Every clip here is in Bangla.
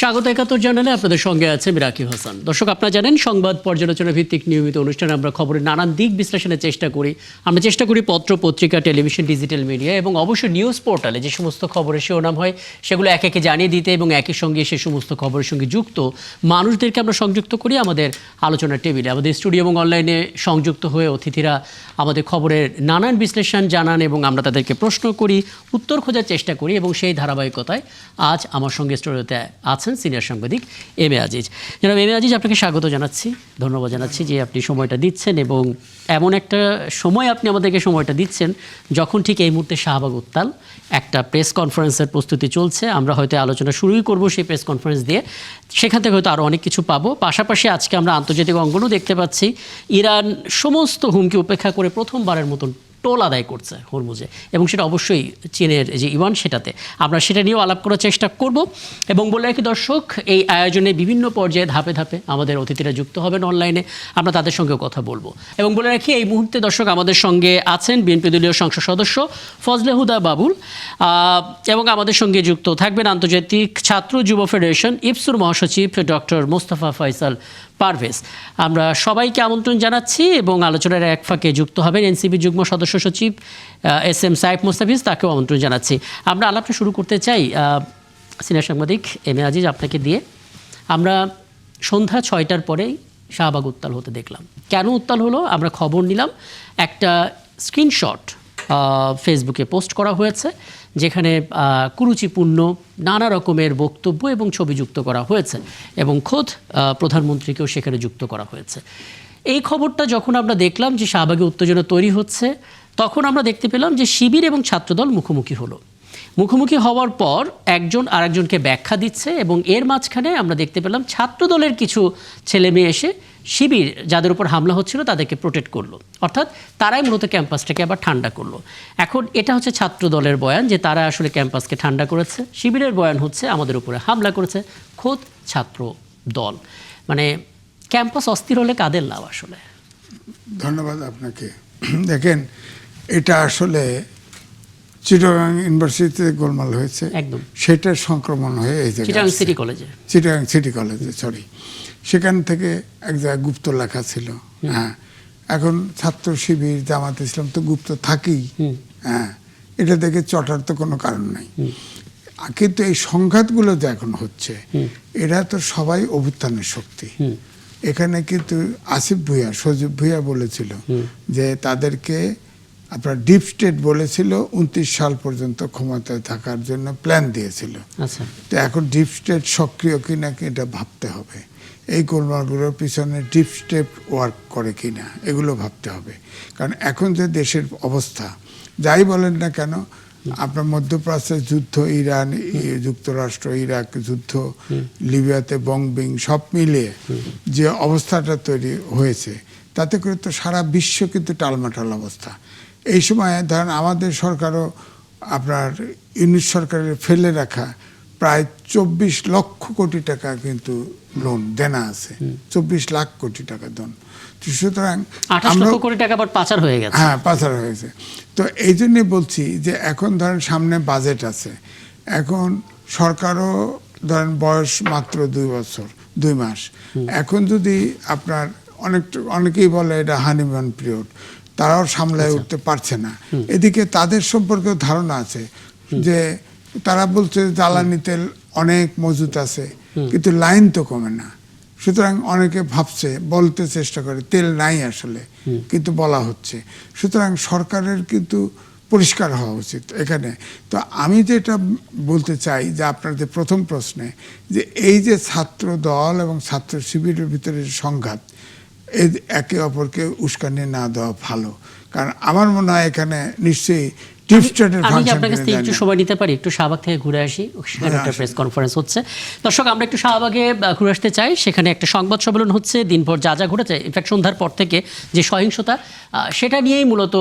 স্বাগত ৭১ জানালে আপনাদের সঙ্গে আছে মিরাকি হাসান। দর্শক, আপনারা জানেন সংবাদ পর্যালোচনা ভিত্তিক নিয়মিত অনুষ্ঠানে আমরা খবরের নানান দিক বিশ্লেষণের চেষ্টা করি। আমরা চেষ্টা করি পত্র পত্রিকা, টেলিভিশন, ডিজিটাল মিডিয়া এবং অবশ্যই নিউজ পোর্টালে যে সমস্ত খবরের শিরোনাম হয় সেগুলো একে একে জানিয়ে দিতে এবং একই সঙ্গে সে সমস্ত খবরের সঙ্গে যুক্ত মানুষদেরকে আমরা সংযুক্ত করি আমাদের আলোচনার টেবিলে। আমাদের স্টুডিও এবং অনলাইনে সংযুক্ত হয়ে অতিথিরা আমাদের খবরের নানান বিশ্লেষণ জানান এবং আমরা তাদেরকে প্রশ্ন করি, উত্তর খোঁজার চেষ্টা করি এবং সেই ধারাবাহিকতায় আজ আমার সঙ্গে স্টুডিওতে আছেন সিনিয়র সাংবাদিক এম এ আজিজ। জনাব এম এ আজিজ, আপনাকে স্বাগত জানাচ্ছি, ধন্যবাদ জানাচ্ছি যে আপনি সময়টা দিচ্ছেন এবং এমন একটা সময় আপনি আমাদেরকে সময়টা দিচ্ছেন যখন ঠিক এই মুহূর্তে শাহবাগ উত্তাল, একটা প্রেস কনফারেন্সের প্রস্তুতি চলছে। আমরা হয়তো আলোচনা শুরুই করব সেই প্রেস কনফারেন্স দিয়ে, সেখান থেকে হয়তো আরও অনেক কিছু পাবো। পাশাপাশি আজকে আমরা আন্তর্জাতিক অঙ্গনও দেখতে পাচ্ছি। ইরান সমস্ত হুমকি উপেক্ষা করে প্রথমবারের মতন টোল আদায় করছে হরমুজে, এবং সেটা অবশ্যই চীনের যে ইউয়ান, সেটাতে আমরা সেটা নিয়েও আলাপ করার চেষ্টা করব। এবং বলে রাখি দর্শক, এই আয়োজনে বিভিন্ন পর্যায়ে ধাপে ধাপে আমাদের অতিথিরা যুক্ত হবেন অনলাইনে, আমরা তাদের সঙ্গেও কথা বলবো। এবং বলে রাখি এই মুহূর্তে দর্শক আমাদের সঙ্গে আছেন বিএনপি দলীয় সংসদ সদস্য ফজলে হুদা বাবুল, এবং আমাদের সঙ্গে যুক্ত থাকবেন আন্তর্জাতিক ছাত্র যুব ফেডারেশন ইপসুর মহাসচিব ডক্টর মোস্তফা ফয়সাল পারভেজ। আমরা সবাইকে আমন্ত্রণ জানাচ্ছি এবং আলোচনার এক ফাঁকে যুক্ত হবেন এনসিপি যুগ্ম সদস্য সচিব এস এম সাইফ মোস্তাফিজ, তাকেও আমন্ত্রণ জানাচ্ছি। আমরা আলাপটা শুরু করতে চাই সিনিয়র সাংবাদিক এম এ আজিজ আপনাকে দিয়ে। আমরা সন্ধ্যা ৬টার পরেই শাহবাগ উত্তাল হতে দেখলাম। কেন উত্তাল হলো আমরা খবর নিলাম। একটা স্ক্রিনশট ফেসবুকে পোস্ট করা হয়েছে যেখানে কুরুচিপূর্ণ নানা রকমের বক্তব্য এবং ছবি যুক্ত করা হয়েছে এবং খোদ প্রধানমন্ত্রীকেও সেখানে যুক্ত করা হয়েছে। এই খবরটা যখন আমরা দেখলাম যে শাহবাগে উত্তেজনা তৈরি হচ্ছে, তখন আমরা দেখতে পেলাম যে শিবির এবং ছাত্রদল মুখোমুখি হলো। মুখোমুখি হওয়ার পর একজন আরেকজনকে ব্যাখ্যা দিচ্ছে এবং এর মাঝখানে আমরা দেখতে পেলাম ছাত্রদলের কিছু ছেলে মেয়ে এসে শিবির যাদের উপর হামলা হচ্ছিল তাদেরকে প্রোটেক্ট করলো, অর্থাৎ তারাই মূলত ক্যাম্পাসটাকে আবার ঠান্ডা করলো। এখন এটা হচ্ছে ছাত্র দলের বয়ান যে তারা আসলে ক্যাম্পাসকে ঠান্ডা করেছে, শিবিরের বয়ান হচ্ছে আমাদের উপরে হামলা করেছে খোদ ছাত্র দল। মানে ক্যাম্পাস অস্থির হলে কাদের লাভ আসলে? ধন্যবাদ আপনাকে। দেখেন, এটা আসলে চিটাগাং ইউনিভার্সিটিতে গোলমাল হয়েছে, একদম সেটার সংক্রমণ হয়ে এই জায়গায় চিটাগাং সিটি কলেজে সেখান থেকে এক জায়গায় গুপ্ত লেখা ছিল। হ্যাঁ, এখন ছাত্র শিবির জামাত ইসলাম তো গুপ্ত থাকেই। হ্যাঁ, এটা দেখে চটার তো কোনো কারণ নাই। কিন্তু এই সংঘাতগুলো যে এখন হচ্ছে, এরা তো সবাই অভ্যুত্থানের শক্তি। এখানে কিন্তু আসিফ ভুঁইয়া, সজীব ভুঁইয়া বলেছিল যে তাদেরকে আপনার ডিপ স্টেট বলেছিল ২৯ সাল পর্যন্ত ক্ষমতায় থাকার জন্য প্ল্যান দিয়েছিল। তো এখন ডিপ স্টেট সক্রিয় কিনা এটা ভাবতে হবে। এই গোলমালগুলোর পিছনে ডিপ স্টেট ওয়ার্ক করে কিনা এগুলো ভাবতে হবে। কারণ এখন যে দেশের অবস্থা, যাই বলেন না কেন, আপনার মধ্যপ্রাচ্যের যুদ্ধ, ইরান, যুক্তরাষ্ট্র, ইরাক যুদ্ধ, লিবিয়াতে বম্বিং, সব মিলিয়ে যে অবস্থাটা তৈরি হয়েছে, তাতে করে তো সারা বিশ্ব কিন্তু টালমাটাল অবস্থা। এই সময় ধরেন আমাদের সরকারও আপনার ইউনিট সরকারের ফেলে রাখা প্রায় ২৪ লক্ষ কোটি টাকা কিন্তু লোন দেনা আছে, ২৪ লাখ কোটি টাকা লোন। সুতরাং ২৮ লক্ষ কোটি টাকা পাচার হয়ে গেছে। হ্যাঁ, পাচার হয়েছে। তো এই জন্যে বলছি যে এখন ধরেন সামনে বাজেট আছে, এখন সরকারও ধরেন বয়স মাত্র ২ বছর ২ মাস। এখন যদি আপনার অনেকেই বলে এটা হানিমুন পিরিয়ড, তারাও সামলায় উঠতে পারছে না। এদিকে তাদের সম্পর্কেও ধারণা আছে যে তারা বলছে জ্বালানি তেল অনেক মজুত আছে, কিন্তু লাইন তো কমে না। সুতরাং অনেকে ভাবছে, বলতে চেষ্টা করে তেল নাই আসলে, কিন্তু বলা হচ্ছে। সুতরাং সরকারের কিন্তু পরিষ্কার হওয়া উচিত এখানে। তো আমি যেটা বলতে চাই যে আপনাদের প্রথম প্রশ্নে, যে এই যে ছাত্র দল এবং ছাত্র শিবিরের ভিতরে সংঘাত, একে অপরকে উস্কানি না দেওয়া ভালো। কারণ আমার মনে হয় এখানে নিশ্চয়ই আমি আপনার কাছ থেকে একটু সময় নিতে পারি, একটু শাহবাগ থেকে ঘুরে আসি, সেখানে একটা প্রেস কনফারেন্স হচ্ছে। দর্শক, আমরা একটু শাহবাগে ঘুরে আসতে চাই। সেখানে একটা সংবাদ সম্মেলন হচ্ছে, দিনভর যা যা ঘটেছে, ইনফ্যাক্ট সন্ধ্যার পর থেকে যে সহিংসতা, সেটা নিয়েই মূলত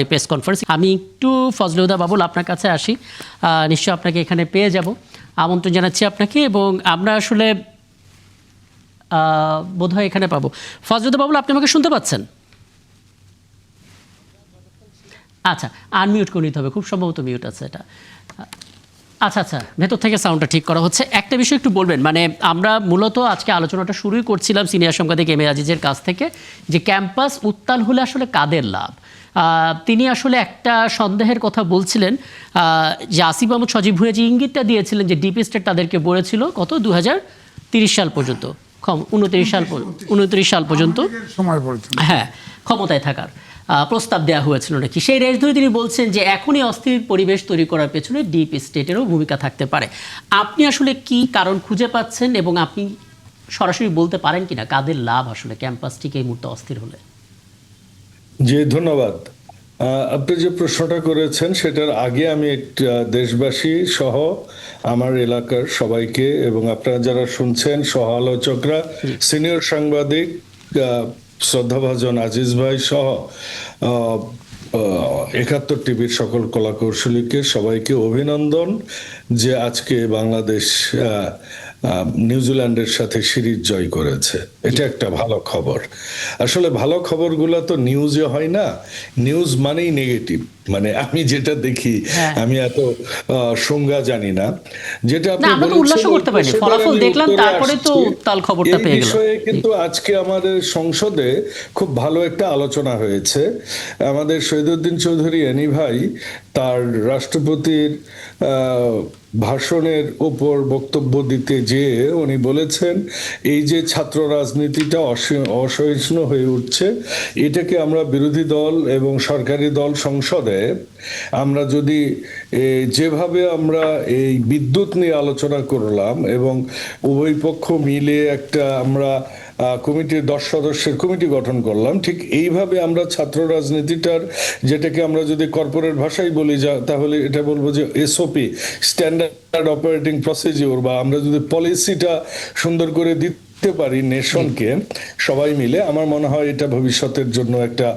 এই প্রেস কনফারেন্স। আমি একটু ফজলে হুদা বাবুল আপনার কাছে আসি, নিশ্চয় আপনাকে এখানে পেয়ে যাব, আমন্ত্রণ জানাচ্ছি আপনাকে। এবং আমরা আসলে বোধহয় এখানে পাবো ফজলে হুদা বাবুল, আপনি আমাকে শুনতে পাচ্ছেন? আচ্ছা, আনমিউট করে নিতে হবে, খুব সম্ভবত মিউট আছে এটা। আচ্ছা আচ্ছা, ভেতর থেকে সাউন্ডটা ঠিক করা হচ্ছে। একটা বিষয় একটু বলবেন, মানে আমরা মূলত আজকে আলোচনাটা শুরুই করছিলাম সিনিয়র সাংবাদিক এম এ আজিজের কাছ থেকে, যে ক্যাম্পাস উত্তাল হলে আসলে কাদের লাভ। তিনি আসলে একটা সন্দেহের কথা বলছিলেন, যে আসিফ মাহমুদ সজীব ভুঁইয়া যে ইঙ্গিতটা দিয়েছিলেন যে ডিপ স্টেট তাদেরকে বলেছিল কত 2030 সাল পর্যন্ত, 29 সাল পর্যন্ত সময় পর্যন্ত হ্যাঁ ক্ষমতায় থাকার প্রস্তাব দেওয়া হয়েছিল নাকি। সেই রেশ ধরে তিনি বলছেন যে এখনই অস্থির পরিবেশ তৈরি করার পেছনে ডিপ স্টেটেরও ভূমিকা থাকতে পারে। আপনি আসলে কি কারণ খুঁজে পাচ্ছেন এবং আপনি সরাসরি বলতে পারেন কিনা কাদের লাভ আসলে ক্যাম্পাসটিকে এই মুহূর্তে অস্থির হলে? জি ধন্যবাদ। আপনি যে প্রশ্নটা করেছেন সেটার আগে আমি একটা দেশবাসী সহ আমার এলাকার সবাইকে এবং আপনারা যারা শুনছেন সহ আলোচকরা, সিনিয়র সাংবাদিক শ্রদ্ধাভাজন আজিজ ভাই সহ 71 টিভির সকল কলাকৌশলীকে সবাইকে অভিনন্দন যে আজকে বাংলাদেশ নিউজিল্যান্ডের সাথে সিরিজ জয় করেছে। এটা একটা ভালো খবর। আসলে ভালো খবরগুলো তো নিউজে হয় না, নিউজ মানেই নেগেটিভ। মানে আমি যেটা দেখি, আমি এত সংজ্ঞা জানি না, যেটা আপনি বিষয়ে কিন্তু আজকে আমাদের সংসদে খুব ভালো একটা আলোচনা হয়েছে। আমাদের শহীদুদ্দিন চৌধুরী এনি ভাই তার রাষ্ট্রপতির ভাষণের উপর বক্তব্য দিতে যেয়ে উনি বলেছেন এই যে ছাত্র রাজনীতিটা অসহিষ্ণু হয়ে উঠছে, এটাকে আমরা বিরোধী দল এবং সরকারি দল সংসদে আমরা যদি যেভাবে আমরা এই বিদ্যুৎ নিয়ে আলোচনা করলাম এবং উভয় পক্ষ মিলে একটা আমরা কমিটির 10 সদস্যের কমিটি গঠন করলাম, ঠিক এইভাবে আমরা ছাত্র রাজনীতিটার, যেটাকে আমরা যদি কর্পোরেট ভাষায় বলি তাহলে এটা বলবো যে এসওপি, স্ট্যান্ডার্ড অপারেটিং প্রসিডিউর, বা আমরা যদি পলিসিটা সুন্দর করে দিতে পারি নেশনকে সবাই মিলে, আমার মনে হয় এটা ভবিষ্যতের জন্য একটা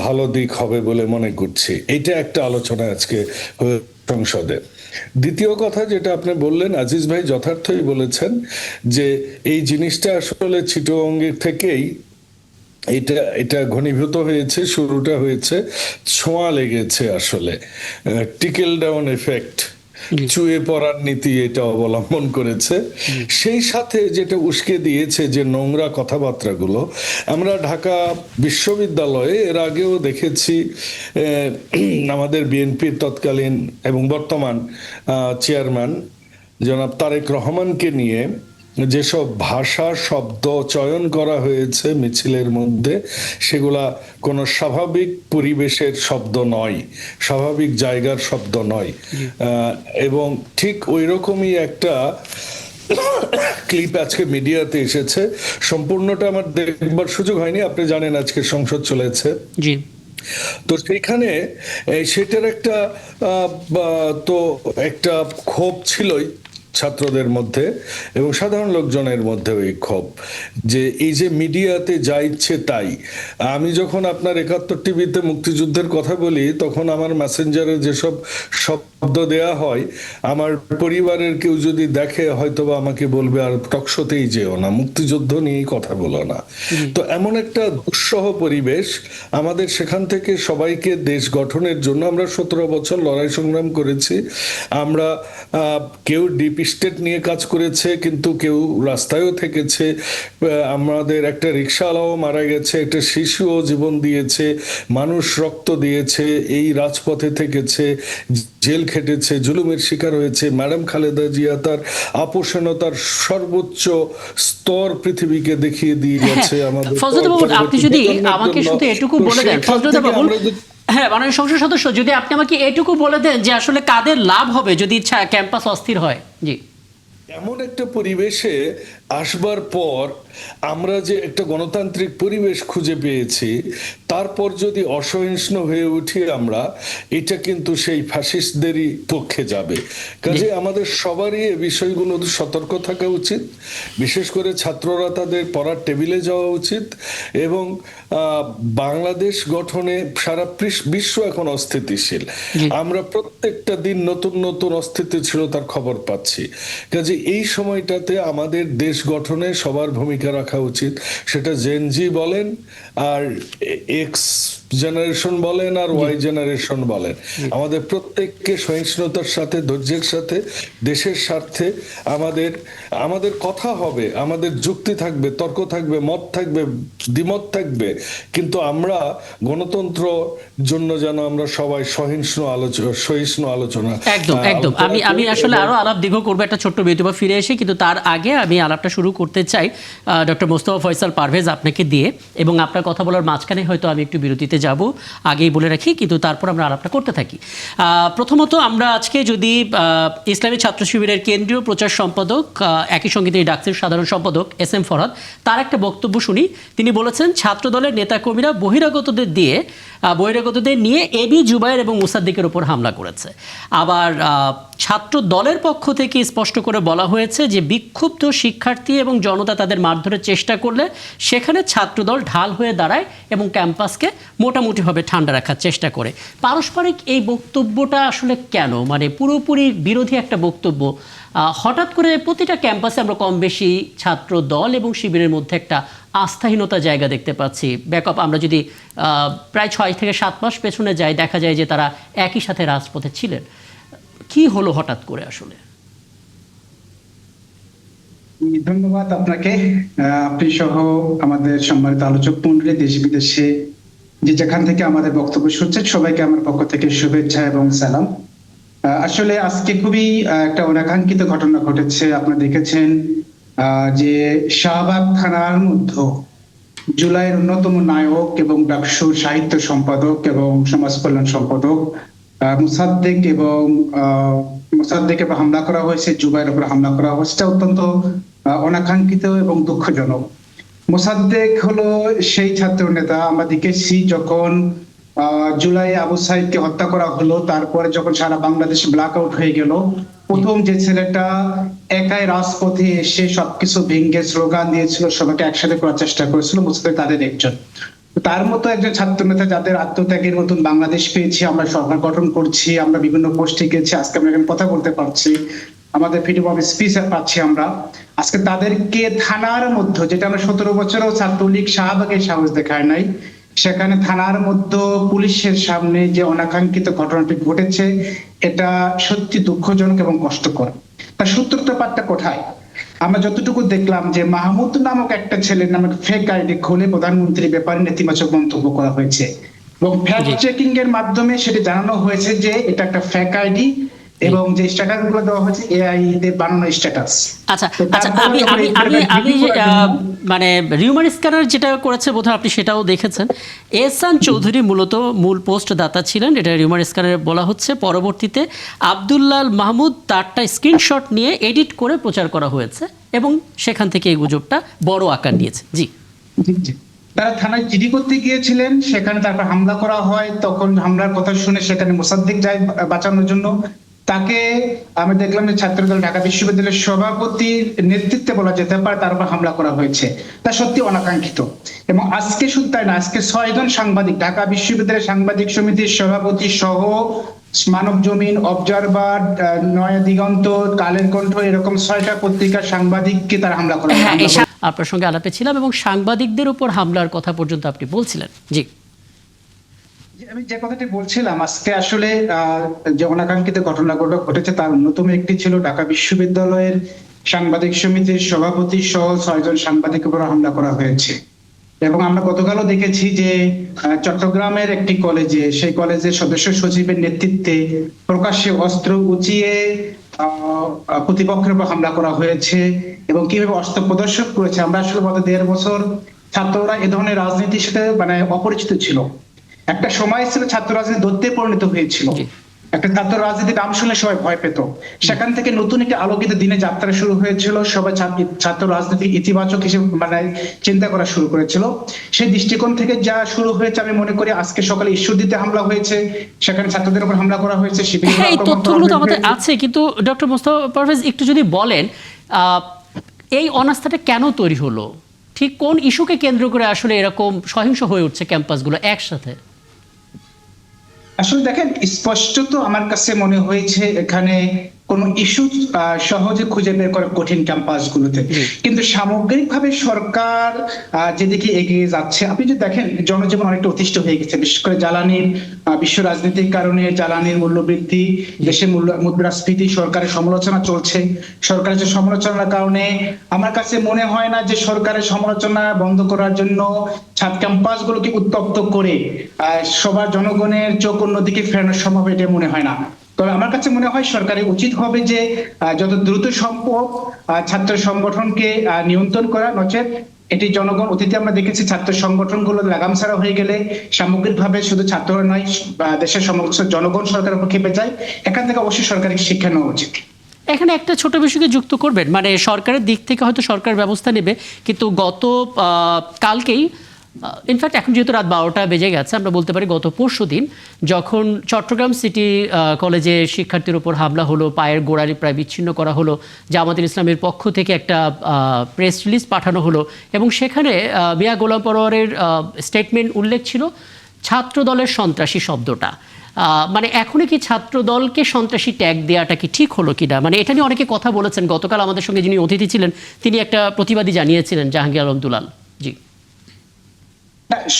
ভালো দিক হবে বলে মনে করছি। এটা একটা আলোচনা আজকে সংসদে। দ্বিতীয় কথা যেটা আপনি বললেন, আজিজ ভাই যথার্থই বলেছেন যে এই জিনিসটা আসলে চিটাগং থেকেই এটা ঘনীভূত হয়েছে, শুরুটা হয়েছে, ছোঁয়া লেগেছে আসলে, টিকেল ডাউন এফেক্ট, চুয়ে পড়ার নীতি এটা অবলম্বন করেছে। সেই সাথে যেটা উস্কে দিয়েছে যে নোংরা কথাবার্তাগুলো, আমরা ঢাকা বিশ্ববিদ্যালয়ে এর আগেও দেখেছি আমাদের বিএনপির তৎকালীন এবং বর্তমান চেয়ারম্যান জনাব তারেক রহমানকে নিয়ে যেসব ভাষা শব্দ চয়ন করা হয়েছে মিছিলের মধ্যে, সেগুলা কোনো স্বাভাবিক পরিবেশের শব্দ নয়, স্বাভাবিক জায়গার শব্দ নয়। এবং ঠিক ওই রকমই একটা ক্লিপ আজকে মিডিয়াতে এসেছে, সম্পূর্ণটা আমার দেখবার সুযোগ হয়নি, আপনি জানেন আজকে সংসদ চলেছে। জি, তো সেইখানে সেটার একটা তো একটা ক্ষোভ ছিলই ছাত্রদের মধ্যে এবং সাধারণ লোকজনের মধ্যে, ওই ক্ষোভ যে এই যে মিডিয়াতে যা ইচ্ছে তাই। আমি যখন আপনার 71 টিভিতে মুক্তিযুদ্ধের কথা বলি, তখন আমার মেসেঞ্জারে যেসব শব্দ দেয়া হয়, আমার পরিবারের কেউ যদি দেখে হয়তোবা আমাকে বলবে আর টকশোতেই যেও না, মুক্তিযুদ্ধ নিয়েই কথা বলো না। তো এমন একটা দুঃসহ পরিবেশ। আমাদের সেখান থেকে সবাইকে দেশ গঠনের জন্য আমরা 17 বছর লড়াই সংগ্রাম করেছি। আমরা কেউ ডিপ স্টেট নিয়ে কাজ করেছে, কিন্তু কেউ রাস্তায়ও থেকেছে। আমাদের একটা রিক্সাওয়ালাও মারা গেছে, একটা শিশুও জীবন দিয়েছে, মানুষ রক্ত দিয়েছে, এই রাজপথে থেকেছে, জেল খেটেছে, জুলুমের শিকার হয়েছে। ম্যাডাম খালেদা জিয়া তার আপোষণতার সর্বোচ্চ স্তর পৃথিবীকে দেখিয়ে দিয়ে গেছে। আমাদের আপনি যদি আমাকে শুধু এটুকু বলে দেন, হ্যাঁ মাননীয় সংসদ সদস্য, যদি আপনি আমাকে এটুকু বলে দেন যে আসলে কাদের লাভ হবে যদি ক্যাম্পাস অস্থির হয়। জি, এমন একটা পরিবেশে আসবার পর আমরা যে একটা গণতান্ত্রিক পরিবেশ খুঁজে পেয়েছি, তারপর যদি অসহিষ্ণু হয়ে উঠি আমরা, এটা কিন্তু সেই ফ্যাসিস্টদেরই পক্ষে যাবে। কাজে আমাদের সবারই এই বিষয়গুলো সতর্ক থাকা উচিত, বিশেষ করে ছাত্ররা তাদের পড়ার টেবিলে যাওয়া উচিত। এবং বাংলাদেশ গঠনে সারা বিশ্ব এখন অস্থিতিশীল, আমরা প্রত্যেকটা দিন নতুন নতুন অস্থিতিশীলতার খবর পাচ্ছি। কাজে এই সময়টাতে আমাদের দেশ গঠনে সবার ভূমিকা রাখা উচিত, সেটা জেনজি বলেন আর এক্স জেনারেশন বলেন আর ওয়াই জেনারেশন বলেন, আমাদের প্রত্যেককে সহিষ্ণুতার সাথে, ধৈর্যের সাথে, দেশের স্বার্থে আমাদের কথা হবে, আমাদের যুক্তি থাকবে, তর্ক থাকবে, মত থাকবে, দ্বিমত থাকবে, কিন্তু আমরা গণতন্ত্র জন্য যেন আমরা সবাই সহিষ্ণু আলোচনা। একদম একদম। আমি আসলে আরো আলাপ দীর্ঘ করবো একটা ছোট্ট বিরতি বা ফিরে এসে, কিন্তু তার আগে আমি আলাপটা শুরু করতে চাই ডক্টর মোস্তফা ফয়সাল পারভেজ আপনাকে দিয়ে, এবং আপনার কথা বলার মাঝখানে হয়তো আমি একটু বিরতিতে যাব, আগেই বলে রাখি, কিন্তু তারপর আমরা আলাপটা করতে থাকি। প্রথমত আমরা আজকে যদি ইসলামী ছাত্র শিবিরের কেন্দ্রীয় প্রচার সম্পাদক, একই সঙ্গে তিনি ডাকসুর সাধারণ সম্পাদক SM ফরহাদ, তার একটা বক্তব্য শুনি। তিনি বলেছেন ছাত্র দলের নেতাকর্মীরা বহিরাগতদের নিয়ে এবি জুবায়ের এবং মুসাদ্দিকের উপর হামলা করেছে। আবার ছাত্র দলের পক্ষ থেকে স্পষ্ট করে বলা হয়েছে যে বিক্ষুব্ধ শিক্ষার্থী এবং জনতা তাদের মারধরের চেষ্টা করলে সেখানে ছাত্রদল ঢাল হয়ে দাঁড়ায় এবং ক্যাম্পাসকে মোটামুটিভাবে ঠান্ডা রাখার চেষ্টা করে। পারস্পরিক এই বক্তব্যটা আসলে কেন, মানে পুরোপুরি বিরোধী একটা বক্তব্য? হঠাৎ করে প্রতিটা ক্যাম্পাসে আমরা কম বেশি ছাত্র দল এবং শিবিরের মধ্যে একটা আস্থাহীনতা জায়গা দেখতে পাচ্ছি। ব্যাকআপ আমরা যদি প্রায় 6 থেকে 7 মাস পেছনে যাই, দেখা যায় যে তারা একই সাথে রাজপথে ছিলেন। কি হলো হঠাৎ করে আসলে? ধন্যবাদ আপনাকে, আপনি সহ আমাদের সম্মানিত আলোচক মণ্ডলী, দেশ বিদেশে যে যেখান থেকে আমাদের বক্তব্য শুনছেন সবাইকে আমার পক্ষ থেকে শুভেচ্ছা এবং সালাম। আসলে আজকে খুবই একটা অনাকাঙ্ক্ষিত ঘটনা ঘটেছে। আপনারা দেখেছেন যে শাহবাগ থানার মধ্যে জুলাইয়ের অন্যতম নায়ক এবং ডাকসুর সাহিত্য সম্পাদক এবং সমাজ কল্যাণ সম্পাদক মুসাদ্দিকের উপর হামলা করা হয়েছে, জুবাইয়ের উপর হামলা করা হয়েছে। অত্যন্ত অনাকাঙ্ক্ষিত এবং দুঃখজনক। মোসাদ্দেক হলো সেই ছাত্র নেতা, আমরা দেখেছি যখন জুলাই আবু সাইদকে হত্যা করা হলো, তারপরে যখন সারা বাংলাদেশ ব্ল্যাক আউট হয়ে গেল, প্রথম যে ছেলেটা একাই রাজপথে এসে সবকিছু ভেঙে স্লোগান দিয়েছিল, সবাইকে একসাথে করার চেষ্টা করেছিল, মোসাদ্দেক তাদের একজন। তার মতো একজন ছাত্র নেতা যাদের আত্মত্যাগের মতন বাংলাদেশ পেয়েছি, আমরা সরকার গঠন করছি, আমরা বিভিন্ন পোস্টে গেছি, আজকে আমরা এখানে কথা বলতে পারছি, আমাদের ফ্রিডম অফ স্পিচ পাচ্ছি আমরা। আজকে তাদেরকে থানার মধ্যে, যেটা আমরা 17 বছরও ছাত্রলীগ শাহবাগে সাহস দেখায় নাই, সেখানে থানার মধ্যে পুলিশের সামনে যে অনাকাঙ্ক্ষিত ঘটনাটি ঘটেছে, এটা সত্যি দুঃখজনক এবং কষ্টকর। তার সূত্রপাতটা কোথায়? আমরা যতটুকু দেখলাম যে মাহমুদ নামক একটা ছেলের নামে ফেক আইডি খুলে প্রধানমন্ত্রীর ব্যাপারে নেতিবাচক মন্তব্য করা হয়েছে এবং ফ্যাক্ট চেকিং এর মাধ্যমে সেটা জানানো হয়েছে যে এটা একটা ফেক আইডি এবং যে স্ট্যাটাস গুলো দেওয়া হয়েছে এআই তে বানানো স্ট্যাটাস। আচ্ছা, আমি মানে রিউমার স্ক্যানার যেটা করেছে বোধহয় আপনি সেটাও দেখেছেন। এহসান চৌধুরী মূলত মূল পোস্ট দাতা ছিলেন, এটা রিউমার স্ক্যানারে বলা হচ্ছে। পরবর্তীতে আব্দুল্লাহ মাহমুদ তারটা স্ক্রিনশট নিয়ে এডিট করে প্রচার করা হয়েছে এবং সেখান থেকে এই গুজবটা বড় আকার নিয়েছে। জি, তারা থানায় জিডি করতে গিয়েছিলেন, সেখানে তারপর হামলা করা হয়। তখন হামলার কথা শুনে সেখানে মোসাদ্দিক যায় বাঁচানোর জন্য। তাকে আমি দেখলাম যে ছাত্রদল ঢাকা বিশ্ববিদ্যালয়ের সভাপতির নেতৃত্বে বলা যেতে পারে তার উপর হামলা করা হয়েছে। তা সত্যি অনাকাঙ্ক্ষিত। এবং আজকে শুধু তাই না, আজকে 6 জন সাংবাদিক, ঢাকা বিশ্ববিদ্যালয়ের সাংবাদিক সমিতির সভাপতি সহ মানব জমিন, অবজারভার, নয়া দিগন্ত, কালের কণ্ঠ, এরকম 6টা পত্রিকার সাংবাদিককে তারা হামলা করা হয়। আপনার সঙ্গে আলাপে ছিলাম এবং সাংবাদিকদের উপর হামলার কথা পর্যন্ত আপনি বলছিলেন। জি, আমি যে কথাটি বলছিলাম, আজকে আসলে যে অনাকাঙ্ক্ষিত ঘটনাগুলো ঘটেছে তার অন্যতম একটি ছিল ঢাকা বিশ্ববিদ্যালয়ের সাংবাদিক সমিতির সভাপতি সহ 6 জন সাংবাদিকের উপর হামলা করা হয়েছে। এবং আমরা গতকালও দেখেছি যে চট্টগ্রামের একটি কলেজে, সেই কলেজের সদস্য সচিবের নেতৃত্বে প্রকাশ্যে অস্ত্র উঁচিয়ে প্রতিপক্ষের উপর হামলা করা হয়েছে এবং কিভাবে অস্ত্র প্রদর্শন করেছে। আমরা আসলে গত 1.5 বছর ছাত্ররা এ ধরনের রাজনীতির সাথে মানে অপরিচিত ছিল। একটা সময় ছিল ছাত্র রাজনীতি দৈত্যে পরিণত হয়েছিল। একটা ছাত্র রাজনীতির নাম শুনলে সবাই ভয় পেত। সেখান থেকে নতুন একটি আলোকিত দিনে যাত্রা শুরু হয়েছিল। সবাই ছাত্র রাজনীতি ইতিবাচক হিসেবে মানে চিন্তা করা শুরু করেছিল। সেই দৃষ্টিকোণ থেকে যা শুরু হয়েছে, আমি মনে করি আজকে সকালে ঈশ্বরদীতে হামলা হয়েছে, সেখানে ছাত্রদের উপর হামলা করা হয়েছে। এই তথ্যগুলো তো আমাদের আছে, কিন্তু ডক্টর মোস্তফা পারভেজ একটু যদি বলেন এই অনাস্থাটা কেন তৈরি হলো, ঠিক কোন ইস্যুকে কেন্দ্র করে আসলে এরকম সহিংস হয়ে উঠছে ক্যাম্পাসগুলো একসাথে? আসলে দেখেন, স্পষ্ট তো আমার কাছে মনে হয়েছে এখানে কোনো ইস্যু সহজে খুঁজে বের করা কঠিন ক্যাম্পাসগুলোতে। কিন্তু সামগ্রিকভাবে সরকার যেদিকে এগিয়ে যাচ্ছে, আপনি যদি দেখেন জনজীবন অনেকটা অতিষ্ঠ হয়ে গেছে, বিশেষ করে জ্বালানির বিশ্ব রাজনীতির কারণে জ্বালানির মূল্য বৃদ্ধি, দেশের মুদ্রাস্ফীতি, সরকারের সমালোচনা চলছে। সরকারের যে সমালোচনার কারণে আমার কাছে মনে হয় না যে সরকারের সমালোচনা বন্ধ করার জন্য ছাত্র ক্যাম্পাসগুলোকে উত্তপ্ত করে সবার জনগণের চোখ অন্যদিকে ফেরানো সম্ভব, এটা মনে হয় না। তবে আমার কাছে মনে হয় সরকারের উচিত হবে যে যত দ্রুত সম্ভব ছাত্র সংগঠনকে নিয়ন্ত্রণ করা, নচেত এটি জনগণ, অতীতে আমরা দেখেছি ছাত্র সংগঠনগুলো লাগাম ছাড়া হয়ে গেলে সামগ্রিকভাবে শুধু ছাত্ররা নয় দেশের সমস্ত জনগণ সরকারের উপর খেপে যায়। এখান থেকে অবশ্যই সরকারের শিক্ষা নেওয়া উচিত। এখানে একটা ছোট বিষয়কে যুক্ত করবেন, মানে সরকারের দিক থেকে হয়তো সরকার ব্যবস্থা নেবে, কিন্তু গত কালকেই ইনফ্যাক্ট এখন যেহেতু রাত 12টা বেজে গেছে, আমরা বলতে পারি গত পরশু দিন যখন চট্টগ্রাম সিটি কলেজে শিক্ষার্থীর উপর হামলা হলো, পায়ের গোড়ালি প্রায় বিচ্ছিন্ন করা হলো, জামাতুল ইসলামের পক্ষ থেকে একটা প্রেস রিলিজ পাঠানো হলো এবং সেখানে মিয়া গোলাম পরোয়ারের স্টেটমেন্ট উল্লেখ ছিল ছাত্র দলের সন্ত্রাসী শব্দটা। মানে এখনই কি ছাত্র দলকে সন্ত্রাসী ট্যাগ দেওয়াটা কি ঠিক হলো কিনা, মানে এটা নিয়ে অনেকে কথা বলেছেন। গতকাল আমাদের সঙ্গে যিনি অতিথি ছিলেন তিনি একটা প্রতিবাদী জানিয়েছিলেন, জাহাঙ্গীর আলম দুলাল। জি,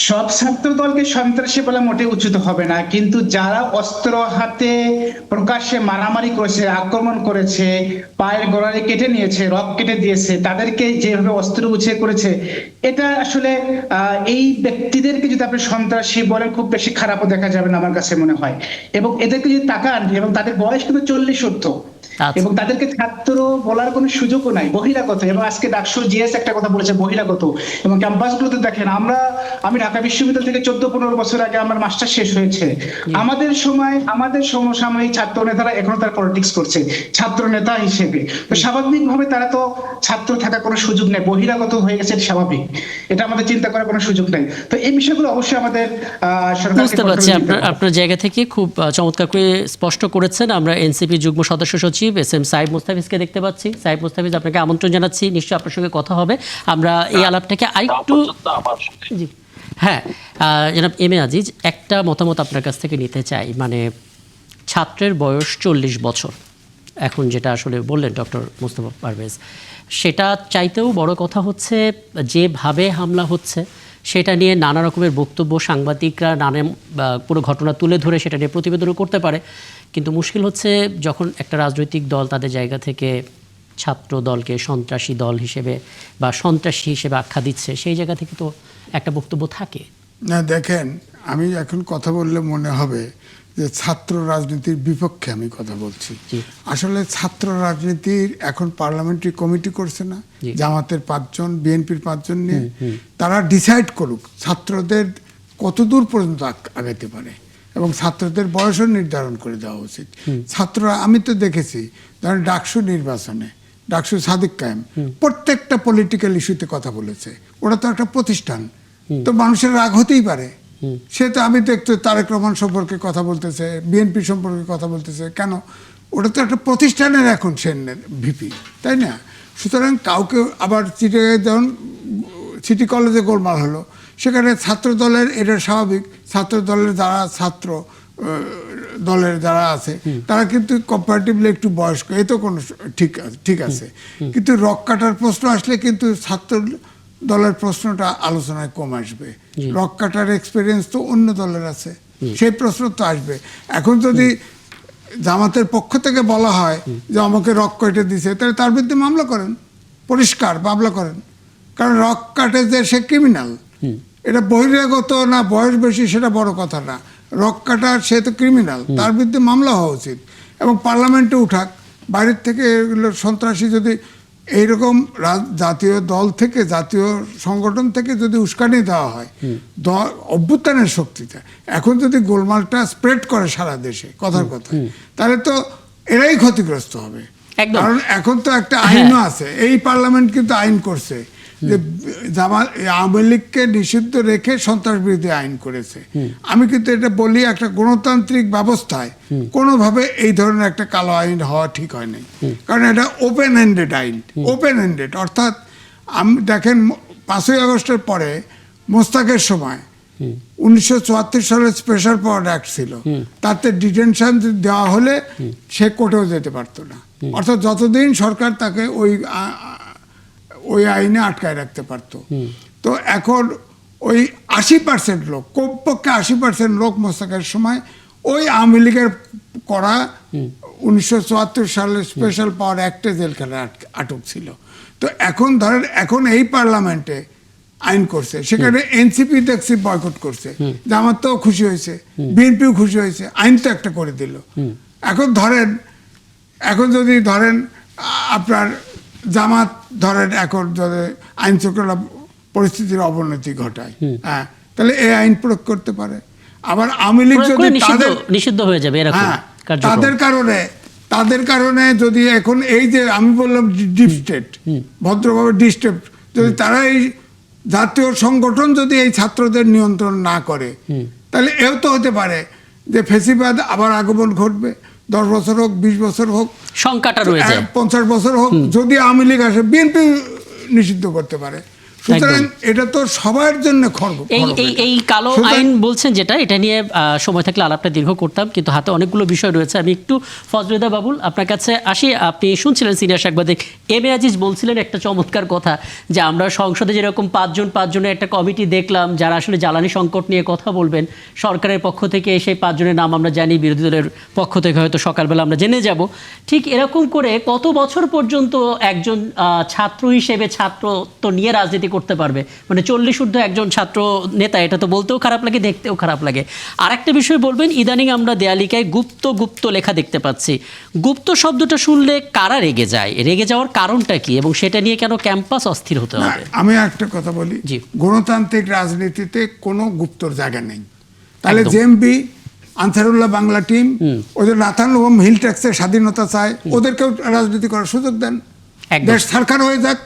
সব ছাত্র দলকে সন্ত্রাসী বলে মোটে উচিত হবে না, কিন্তু যারা অস্ত্র হাতে প্রকাশ্যে মারামারি করেছে, আক্রমণ করেছে, পায়ের গোড়ালি কেটে নিয়েছে, রক কেটে দিয়েছে, তাদেরকে যেভাবে অস্ত্র উঁচিয়ে করেছে, এটা আসলে এই ব্যক্তিদেরকে যদি আপনি সন্ত্রাসী বলেন খুব বেশি খারাপও দেখা যাবে না আমার কাছে মনে হয়। এবং এদেরকে যদি তাকান, এবং তাদের বয়স কিন্তু 40-50, এবং তাদেরকে ছাত্র বলার কোনো সুযোগও নাই, বহিরাগত। এবং আজকে ডাকসু জিএস একটা কথা বলেছে, বহিরাগত। এবং ক্যাম্পাসগুলোতে দেখেন, আমি ঢাকা বিশ্ববিদ্যালয় থেকে 14-15 বছর আগে আমার মাস্টার শেষ হয়েছে। আমাদের সমসাময়িক ছাত্র নেতারা এখনো তার পলিটিক্স করছে ছাত্র নেতা হিসেবে। তো স্বাভাবিকভাবে তারা তো ছাত্র থাকার কোনো সুযোগ নেই, বহিরাগত হয়ে গেছে, এটা স্বাভাবিক। এটা আমাদের চিন্তা করার কোনো সুযোগ নেই। তো এই বিষয়গুলো অবশ্যই আমাদের বুঝতে পারছি আপনার জায়গা থেকে খুব চমৎকার করে স্পষ্ট করেছেন। আমরা এনসিপি যুগ্ম সদস্য সচিব এস.এম. সাইদ মুস্তাফিজকে দেখতে পাচ্ছি। সাইদ মুস্তাফিজ, আপনাকে আমন্ত্রণ জানাচ্ছি, নিশ্চয়ই আপনার সঙ্গে কথা হবে। আমরা এই আলাপটাকে আরেকটু জি হ্যাঁ জনাব এম এ আজিজ, একটা মতামত আপনার কাছ থেকে নিতে চাই। মানে ছাত্রের বয়স 40 বছর, এখন যেটা আসলে বললেন ডক্টর মোস্তফা পারভেজ, সেটা চাইতেও বড় কথা হচ্ছে যেভাবে হামলা হচ্ছে সেটা নিয়ে নানা রকমের বক্তব্য, সাংবাদিকরা পুরো ঘটনা তুলে ধরে সেটা নিয়ে প্রতিবেদনও করতে পারে। কিন্তু মুশকিল হচ্ছে যখন একটা রাজনৈতিক দল তাদের জায়গা থেকে ছাত্র দলকে সন্ত্রাসী দল হিসেবে বা সন্ত্রাসী হিসেবে আখ্যা দিচ্ছে, সেই জায়গা থেকে তো একটা বক্তব্য থাকে না। দেখেন, আমি এখন কথা বললে মনে হবে যে ছাত্র রাজনীতির বিপক্ষে আমি কথা বলছি। আসলে ছাত্র রাজনীতির এখন পার্লামেন্টারি কমিটি করছে না, জামাতের 5 জন, বিএনপির 5 জন নিয়ে, তারা ডিসাইড করুক ছাত্রদের কতদূর পর্যন্ত আগাতে পারে এবং ছাত্রদের বয়সও নির্ধারণ করে দেওয়া উচিত। ছাত্ররা, আমি তো দেখেছি ধরেন ডাকসু নির্বাচনে ডাকসু সাদিক কায়েম প্রত্যেকটা পলিটিক্যাল ইস্যুতে কথা বলেছে। ওরা তো একটা প্রতিষ্ঠান, তো মানুষের রাগ হতেই পারে। সে তো, আমি দেখতে তারেক রহমান সম্পর্কে কথা বলতেছে, বিএনপি সম্পর্কে কথা বলতেছে, কেন? ওটা তো একটা প্রতিষ্ঠানের এখন সে ভিপি, তাই না? সুতরাং কাউকে আবার যেমন সিটি কলেজে গোলমাল হলো, সেখানে ছাত্র দলের, এটা স্বাভাবিক, ছাত্র দলের যারা আছে তারা কিন্তু কম্পারেটিভলি একটু বয়স্ক, এই তো কোনো ঠিক আছে। কিন্তু রক কাটার প্রশ্ন আসলে কিন্তু ছাত্র দলের প্রশ্নটা আলোচনায় কম আসবে। রক কাটার এক্সপিরিয়েন্স তো অন্য দলের আছে, সেই প্রশ্ন তো আসবে। এখন যদি জামাতের পক্ষ থেকে বলা হয় যে আমাকে রক কেটে দিছে, তাহলে তার বিরুদ্ধে মামলা করেন, পরিষ্কার মামলা করেন। কারণ রক কাটে যে সে ক্রিমিনাল, এটা বহিরাগত না বয়স বেশি সেটা বড় কথা না, রক কাটার সে তো ক্রিমিনাল, তার বিরুদ্ধে মামলা হওয়া উচিত এবং পার্লামেন্টে উঠাক। বাইরের থেকে এগুলো সন্ত্রাসী যদি এইরকম জাতীয় দল থেকে, জাতীয় সংগঠন থেকে যদি উস্কানি দেওয়া হয় অভ্যুত্থানের শক্তিটা, এখন যদি গোলমালটা স্প্রেড করে সারা দেশে, কথার কথা, তাহলে তো এরাই ক্ষতিগ্রস্ত হবে। কারণ এখন তো একটা আইনও আছে, এই পার্লামেন্ট কিন্তু আইন করছে যে আওয়ামী লীগকে নিষিদ্ধ রেখে সন্ত্রাস বিরোধী আইন করেছে। আমি কিন্তু এটা বলি, একটা গণতান্ত্রিক ব্যবস্থায় কোনোভাবে এই ধরনের একটা কালো আইন হওয়া ঠিক হয় নাই। কারণ এটা ওপেন হ্যান্ডেড আইন, ওপেন হ্যান্ডেড। অর্থাৎ আমি দেখেন 5ই আগস্টের পরে মোস্তাকের সময় 1974 সালে স্পেশাল পাওয়ার অ্যাক্ট ছিল, তাতে ডিটেনশন দেওয়া হলে সে কোর্টেও যেতে পারতো না। অর্থাৎ যতদিন সরকার তাকে ওই আইনে আটকায় রাখতে পারতো। তো এখন ওই 80% লোক, কমপক্ষে 80% লোক মোস্তাকের সময় ওই আওয়ামী লীগের করা 1974 সালে স্পেশাল পাওয়ার অ্যাক্টে জেলখানে আটক ছিল। তো এখন ধরেন, এখন এই পার্লামেন্টে আইন করছে, সেখানে এনসিপি দেখছি বয়কট করছে, জামাত তো খুশি হয়েছে, বিএনপিও খুশি হয়েছে, আইন তো একটা করে দিল। এখন যদি ধরেন আপনার জামাত ধরেন এখন যদি আইন শৃঙ্খলা পরিস্থিতির অবনতি ঘটায়, হ্যাঁ, তাহলে এই আইন প্রয়োগ করতে পারে। আবার আওয়ামী লীগ যদি নিষিদ্ধ হয়ে যাবে, তাদের কারণে যদি এখন এই যে আমি বললাম ডিপ স্টেট, ভদ্রভাবে ডিপ স্টেট, যদি তারা এই জাতীয় সংগঠন যদি এই ছাত্রদের নিয়ন্ত্রণ না করে, তাহলে এও তো হতে পারে যে ফেসিবাদ আবার আগমন ঘটবে। 10 বছর হোক, 20 বছর হোক, সংখ্যাটা রয়েছে, 50 বছর হোক, যদি আওয়ামী লীগ আসে, বিএনপি নিষিদ্ধ করতে পারে। সুতরাং এটা তো সবার জন্য খর্ব। এই কালো আইন বলছেন যেটা, এটা নিয়ে সময় থাকলে আলাপটা দীর্ঘ করতাম, কিন্তু হাতে অনেকগুলো বিষয় রয়েছে। আমি একটু ফজলুদ্দিন বাবুল আপনার কাছে আসি। আপনি শুনছিলেন সিনিয়র সাংবাদিক এম এ আজিজ বলছিলেন একটা চমৎকার কথা, যে আমরা সংসদে যেরকম 5 জনের একটা কমিটি দেখলাম যারা আসলে জ্বালানি সংকট নিয়ে কথা বলবেন, সরকারের পক্ষ থেকে সেই 5 জনের নাম আমরা জানি, বিরোধী দলের পক্ষ থেকে হয়তো সকালবেলা আমরা জেনে যাব। ঠিক এরকম করে কত বছর পর্যন্ত একজন ছাত্র হিসেবে ছাত্রত্ব নিয়ে রাজনীতি করতে পারবে? মানে 40 ঊর্ধ্ব একজন ছাত্র নেতা, এটা তো বলতেও খারাপ লাগে, দেখতেও খারাপ লাগে। আর একটা বিষয় বলবেন, ইদানিং আমরা দেয়ালিকায় গুপ্ত লেখা দেখতে পাচ্ছি। গুপ্ত শব্দটা শুনলে কারা রেগে যায়? রেগে যাওয়ার কারণটা কি, এবং সেটা নিয়ে কেন ক্যাম্পাস অস্থির হতে হবে? আমি একটা কথা বলি, গণতান্ত্রিক রাজনীতিতে কোনো গুপ্তর জায়গা নেই। তাহলে জেএমবি, আনসারুল্লাহ বাংলা টিম, ওদের নাথানুম হিল ট্যাক্সের স্বাধীনতা চায়, ওদেরকেও রাজনীতি করার সুযোগ দেন, দেশ সরকার হয়ে যাক।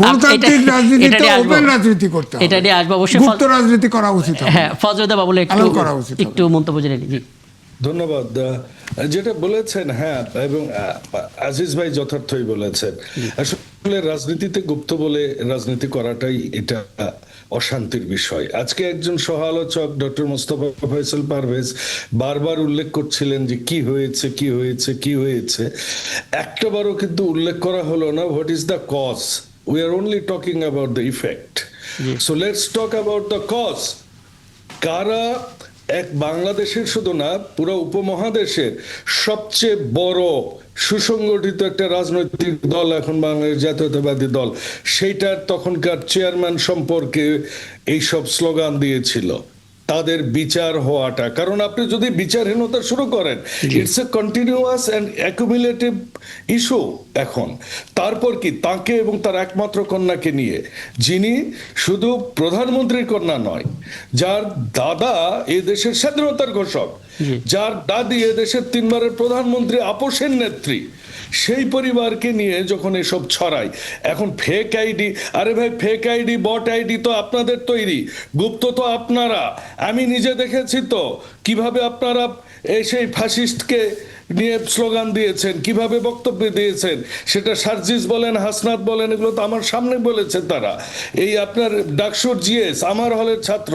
গণতান্ত্রিক রাজনীতিতে ওপেন রাজনীতি করতে হবে, এটা নিয়ে আসবে অবশ্যই, গুপ্ত রাজনীতি করা উচিত। হ্যাঁ, ফজলুদ্দিন বাবুল একটু মন্তব্য জেনে নিন। ধন্যবাদ। যেটা বলেছেন, হ্যাঁ, এবং আজিজ ভাই যথার্থই বলেছেন। আসলে রাজনীতিতে গুপ্ত বলে রাজনীতি করাটাই এটা অশান্তির বিষয়। আজকে একজন সহ আলোচক ডক্টর মোস্তফা ফয়সাল পারভেজ বারবার উল্লেখ করছিলেন যে কি হয়েছে, একটাবারও কিন্তু উল্লেখ করা হলো না what is the cause. We are only talking about the effect. So let's talk about the cause. কারা এক বাংলাদেশের শুধু না, পুরো উপমহাদেশের সবচেয়ে বড় সুসংগঠিত একটা রাজনৈতিক দল এখন বাংলাদেশ জাতীয়তাবাদী দল, সেইটার তখনকার চেয়ারম্যান সম্পর্কে এইসব স্লোগান দিয়েছিল, তাদের বিচার হওয়াটা। কারণ আপনি যদি বিচারহীনতা শুরু করেন, it's a continuous and accumulative issue. এখন তারপর কি তাকে এবং তার একমাত্র কন্যাকে নিয়ে, যিনি শুধু প্রধানমন্ত্রীর কন্যা নয়, যার দাদা এই দেশের স্বাধীনতার ঘোষক, যার দাদি এদেশের 3 বারের প্রধানমন্ত্রী, আপোষের নেত্রী, সেই পরিবারকে নিয়ে যখন এসব ছড়ায়, এখন ফেক আইডি, আরে ভাই ফেক আইডি, বট আইডি তো আপনাদের তৈরি, গুপ্ত তো আপনারা। আমি নিজে দেখেছি তো কিভাবে আপনারা সেই ফাসিস্টকে নিয়ে স্লোগান দিয়েছেন, কিভাবে বক্তব্য দিয়েছেন, সেটা সার্জিস বলেন, হাসনাত বলেন, এগুলো তো আমার সামনে বলেছে তারা। এই আপনার ডাকসুর জিএস আমার হলের ছাত্র,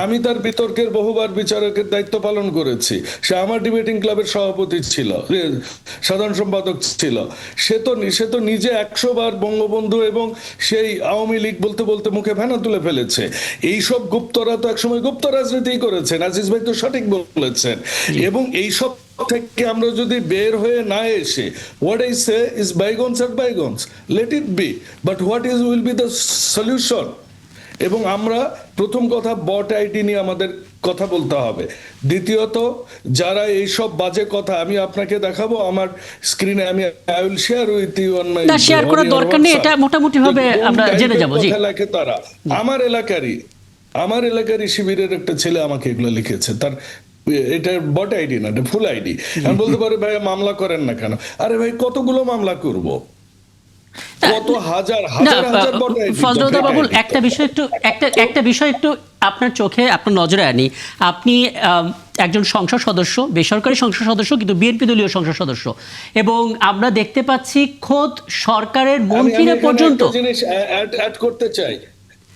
আমি তার বিতর্কের বহুবার বিচারকের দায়িত্ব পালন করেছি, সে আমার ডিবেটিং ক্লাবের সভাপতি ছিল, সাধারণ সম্পাদক ছিল। সে তো নিজে 100 বার বঙ্গবন্ধু এবং সেই আওয়ামী লীগ বলতে বলতে মুখে ফেনা তুলে ফেলেছে। এইসব গুপ্তরা তো একসময় গুপ্ত রাজনীতি করেছেন, আজিজ ভাই তো সঠিক বলেছেন। এবং এইসব থেকে আমরা যদি বের হয়ে না এসে, what I say is bygones are bygones, let it be, but what will be the solution? এবং আমরা প্রথম কথা বট আইডি নিয়ে আমাদের কথা বলতে হবে। দ্বিতীয়ত, যারা এইসব বাজে কথা, আমি আপনাকে দেখাবো আমার স্ক্রিনে, আমি I will share with you on my, share করার দরকার নেই, এটা মোটামুটি ভাবে আমরা জেনে যাব। জি, তারা আমার এলাকারই শিবিরের একটা ছেলে আমাকে এগুলো লিখেছে, তার এটা বট আইডি না, এটা ফুল আইডি। আমি বলতে পারি ভাই মামলা করেন না কেন? আরে ভাই কতগুলো মামলা করব, কত হাজার বট আইডি। ফজলুদ্দিন বাবুল, একটা বিষয় একটু আপনার চোখে, আপনার নজরে আনি। আপনি একজন সংসদ সদস্য, বেসরকারি সংসদ সদস্য, কিন্তু বিএনপি দলীয় সংসদ সদস্য, এবং আমরা দেখতে পাচ্ছি খোদ সরকারের মন্ত্রীরা পর্যন্ত। জিনিস অ্যাড করতে চাই,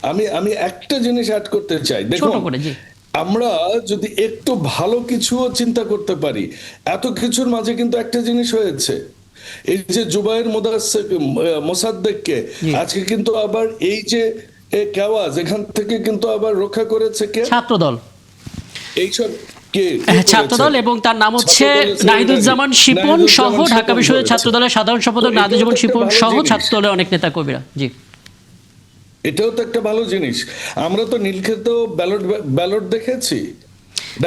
আমি একটা জিনিস অ্যাড করতে চাই, দেখুন ছোট করে, জি। আমরা যদি একটু ভালো কিছুও চিন্তা করতে পারি, এত কিছুর মাঝে কিন্তু একটা জিনিস হয়েছে, এই যে জুবায়ের মোসাদ্দেককে জি। আজকে কিন্তু আবার এই যে কেওয়াজ, এখান থেকে কিন্তু আবার রক্ষা করেছে কে? ছাত্রদল। এইসব কে ছাত্রদল, এবং তার নাম হচ্ছে নাহিদুজ্জামান শিপন সহ ঢাকা বিশ্ববিদ্যালয় ছাত্রদলের সাধারণ সম্পাদক নাহিদুজ্জামান শিপন সহ ছাত্রদলের অনেক নেতা কর্মীরা। জি, এটাও তো একটা ভালো জিনিস। আমরা তো নীলক্ষেতেও ব্যালট দেখেছি।